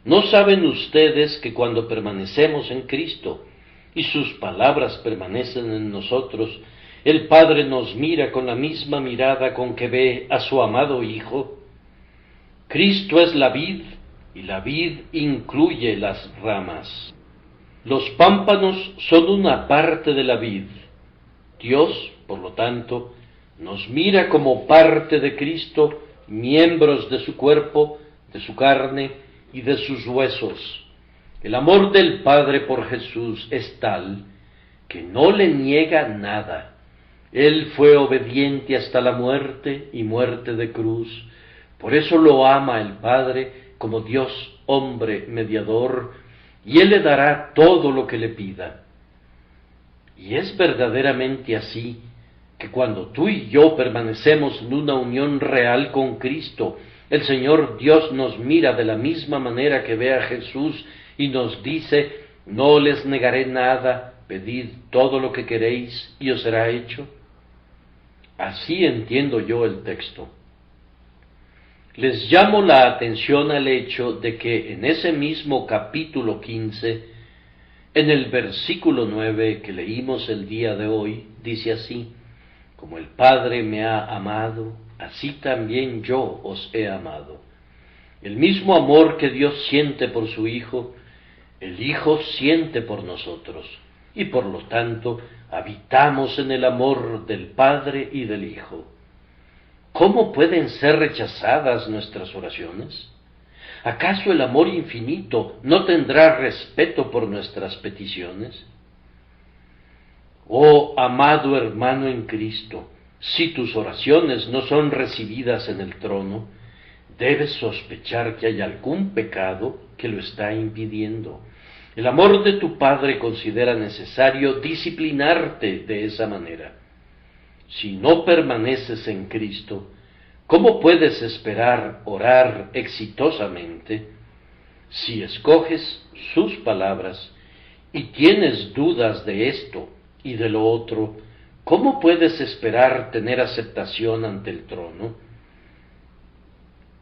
¿no saben ustedes que cuando permanecemos en Cristo y sus palabras permanecen en nosotros, el Padre nos mira con la misma mirada con que ve a su amado Hijo? Cristo es la vid y la vid incluye las ramas. Los pámpanos son una parte de la vid. Dios, por lo tanto, nos mira como parte de Cristo, miembros de su cuerpo, de su carne y de sus huesos. El amor del Padre por Jesús es tal que no le niega nada. Él fue obediente hasta la muerte y muerte de cruz. Por eso lo ama el Padre como Dios hombre mediador, y Él le dará todo lo que le pida. Y es verdaderamente así, que cuando tú y yo permanecemos en una unión real con Cristo, el Señor Dios nos mira de la misma manera que ve a Jesús y nos dice, no les negaré nada, pedid todo lo que queréis y os será hecho. Así entiendo yo el texto. Les llamo la atención al hecho de que en ese mismo capítulo 15, en el versículo 9 que leímos el día de hoy, dice así, como el Padre me ha amado, así también yo os he amado. El mismo amor que Dios siente por su Hijo, el Hijo siente por nosotros, y por lo tanto habitamos en el amor del Padre y del Hijo. ¿Cómo pueden ser rechazadas nuestras oraciones? ¿Acaso el amor infinito no tendrá respeto por nuestras peticiones? Oh amado hermano en Cristo, si tus oraciones no son recibidas en el trono, debes sospechar que hay algún pecado que lo está impidiendo. El amor de tu Padre considera necesario disciplinarte de esa manera. Si no permaneces en Cristo, ¿cómo puedes esperar orar exitosamente si escoges sus palabras y tienes dudas de esto y de lo otro? ¿Cómo puedes esperar tener aceptación ante el trono?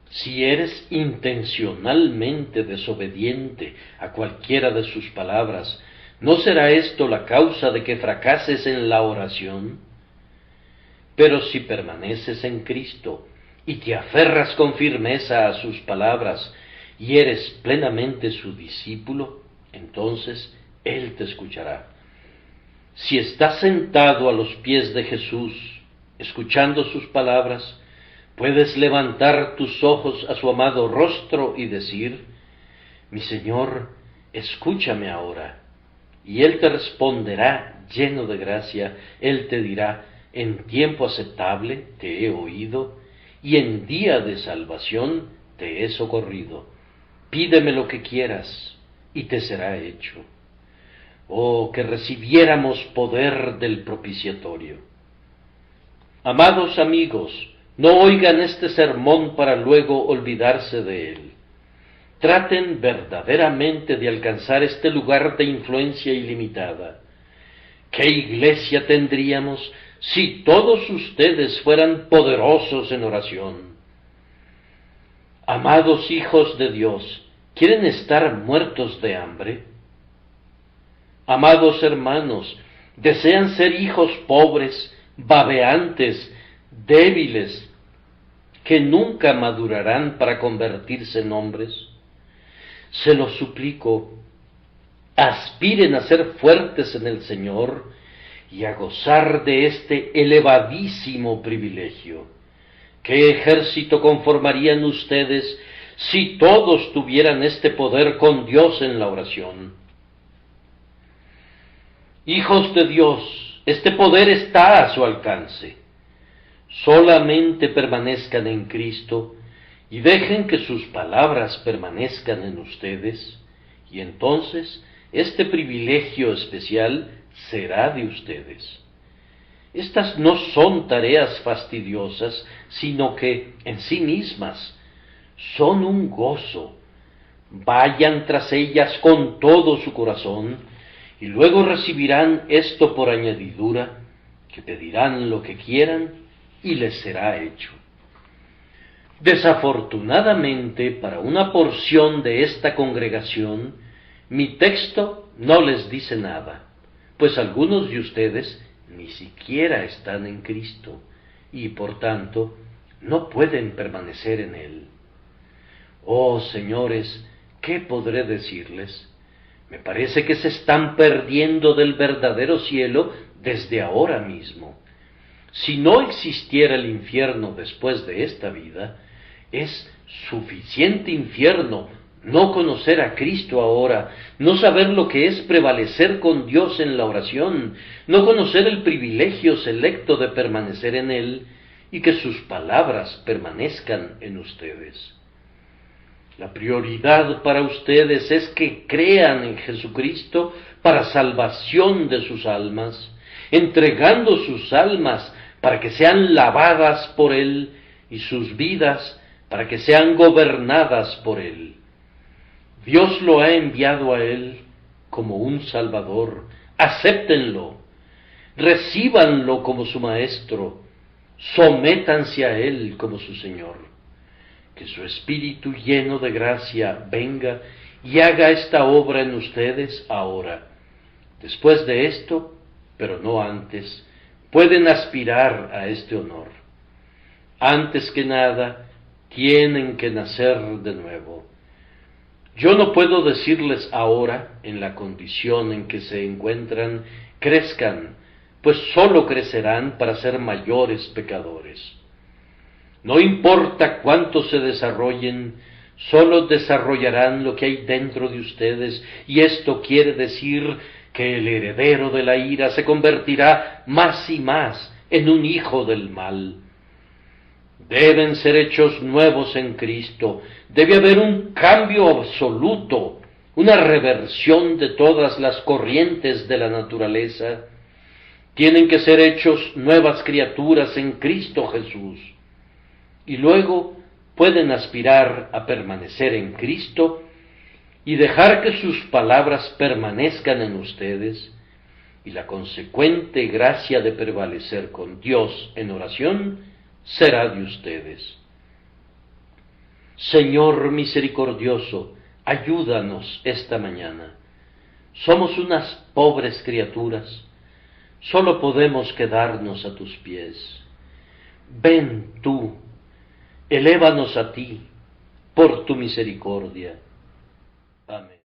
Si eres intencionalmente desobediente a cualquiera de sus palabras, ¿no será esto la causa de que fracases en la oración? Pero si permaneces en Cristo y te aferras con firmeza a sus palabras y eres plenamente su discípulo, entonces Él te escuchará. Si estás sentado a los pies de Jesús, escuchando sus palabras, puedes levantar tus ojos a su amado rostro y decir: mi Señor, escúchame ahora. Y Él te responderá lleno de gracia. Él te dirá: en tiempo aceptable te he oído, y en día de salvación te he socorrido. Pídeme lo que quieras, y te será hecho. Oh, que recibiéramos poder del propiciatorio. Amados amigos, no oigan este sermón para luego olvidarse de él. Traten verdaderamente de alcanzar este lugar de influencia ilimitada. ¿Qué iglesia tendríamos si todos ustedes fueran poderosos en oración? Amados hijos de Dios, ¿quieren estar muertos de hambre? Amados hermanos, ¿desean ser hijos pobres, babeantes, débiles, que nunca madurarán para convertirse en hombres? Se los suplico, aspiren a ser fuertes en el Señor y a gozar de este elevadísimo privilegio. ¿Qué ejército conformarían ustedes si todos tuvieran este poder con Dios en la oración? Hijos de Dios, este poder está a su alcance. Solamente permanezcan en Cristo y dejen que sus palabras permanezcan en ustedes, y entonces este privilegio especial será de ustedes. Estas no son tareas fastidiosas, sino que en sí mismas son un gozo. Vayan tras ellas con todo su corazón, y luego recibirán esto por añadidura, que pedirán lo que quieran y les será hecho. Desafortunadamente, para una porción de esta congregación, mi texto no les dice nada, pues algunos de ustedes ni siquiera están en Cristo, y por tanto no pueden permanecer en Él. Oh señores, ¿qué podré decirles? Me parece que se están perdiendo del verdadero cielo desde ahora mismo. Si no existiera el infierno después de esta vida, es suficiente infierno no conocer a Cristo ahora, no saber lo que es prevalecer con Dios en la oración, no conocer el privilegio selecto de permanecer en Él y que sus palabras permanezcan en ustedes. La prioridad para ustedes es que crean en Jesucristo para salvación de sus almas, entregando sus almas para que sean lavadas por Él y sus vidas para que sean gobernadas por Él. Dios lo ha enviado a Él como un Salvador. Acéptenlo, recíbanlo como su Maestro, sométanse a Él como su Señor. Que su Espíritu lleno de gracia venga y haga esta obra en ustedes ahora. Después de esto, pero no antes, pueden aspirar a este honor. Antes que nada, tienen que nacer de nuevo. Yo no puedo decirles ahora, en la condición en que se encuentran, crezcan, pues sólo crecerán para ser mayores pecadores. No importa cuánto se desarrollen, sólo desarrollarán lo que hay dentro de ustedes, y esto quiere decir que el heredero de la ira se convertirá más y más en un hijo del mal. Deben ser hechos nuevos en Cristo, debe haber un cambio absoluto, una reversión de todas las corrientes de la naturaleza. Tienen que ser hechos nuevas criaturas en Cristo Jesús. y luego pueden aspirar a permanecer en Cristo y dejar que sus palabras permanezcan en ustedes, y la consecuente gracia de prevalecer con Dios en oración será de ustedes. Señor misericordioso, ayúdanos esta mañana. Somos unas pobres criaturas, solo podemos quedarnos a tus pies. Ven tú, elévanos a ti, por tu misericordia. Amén.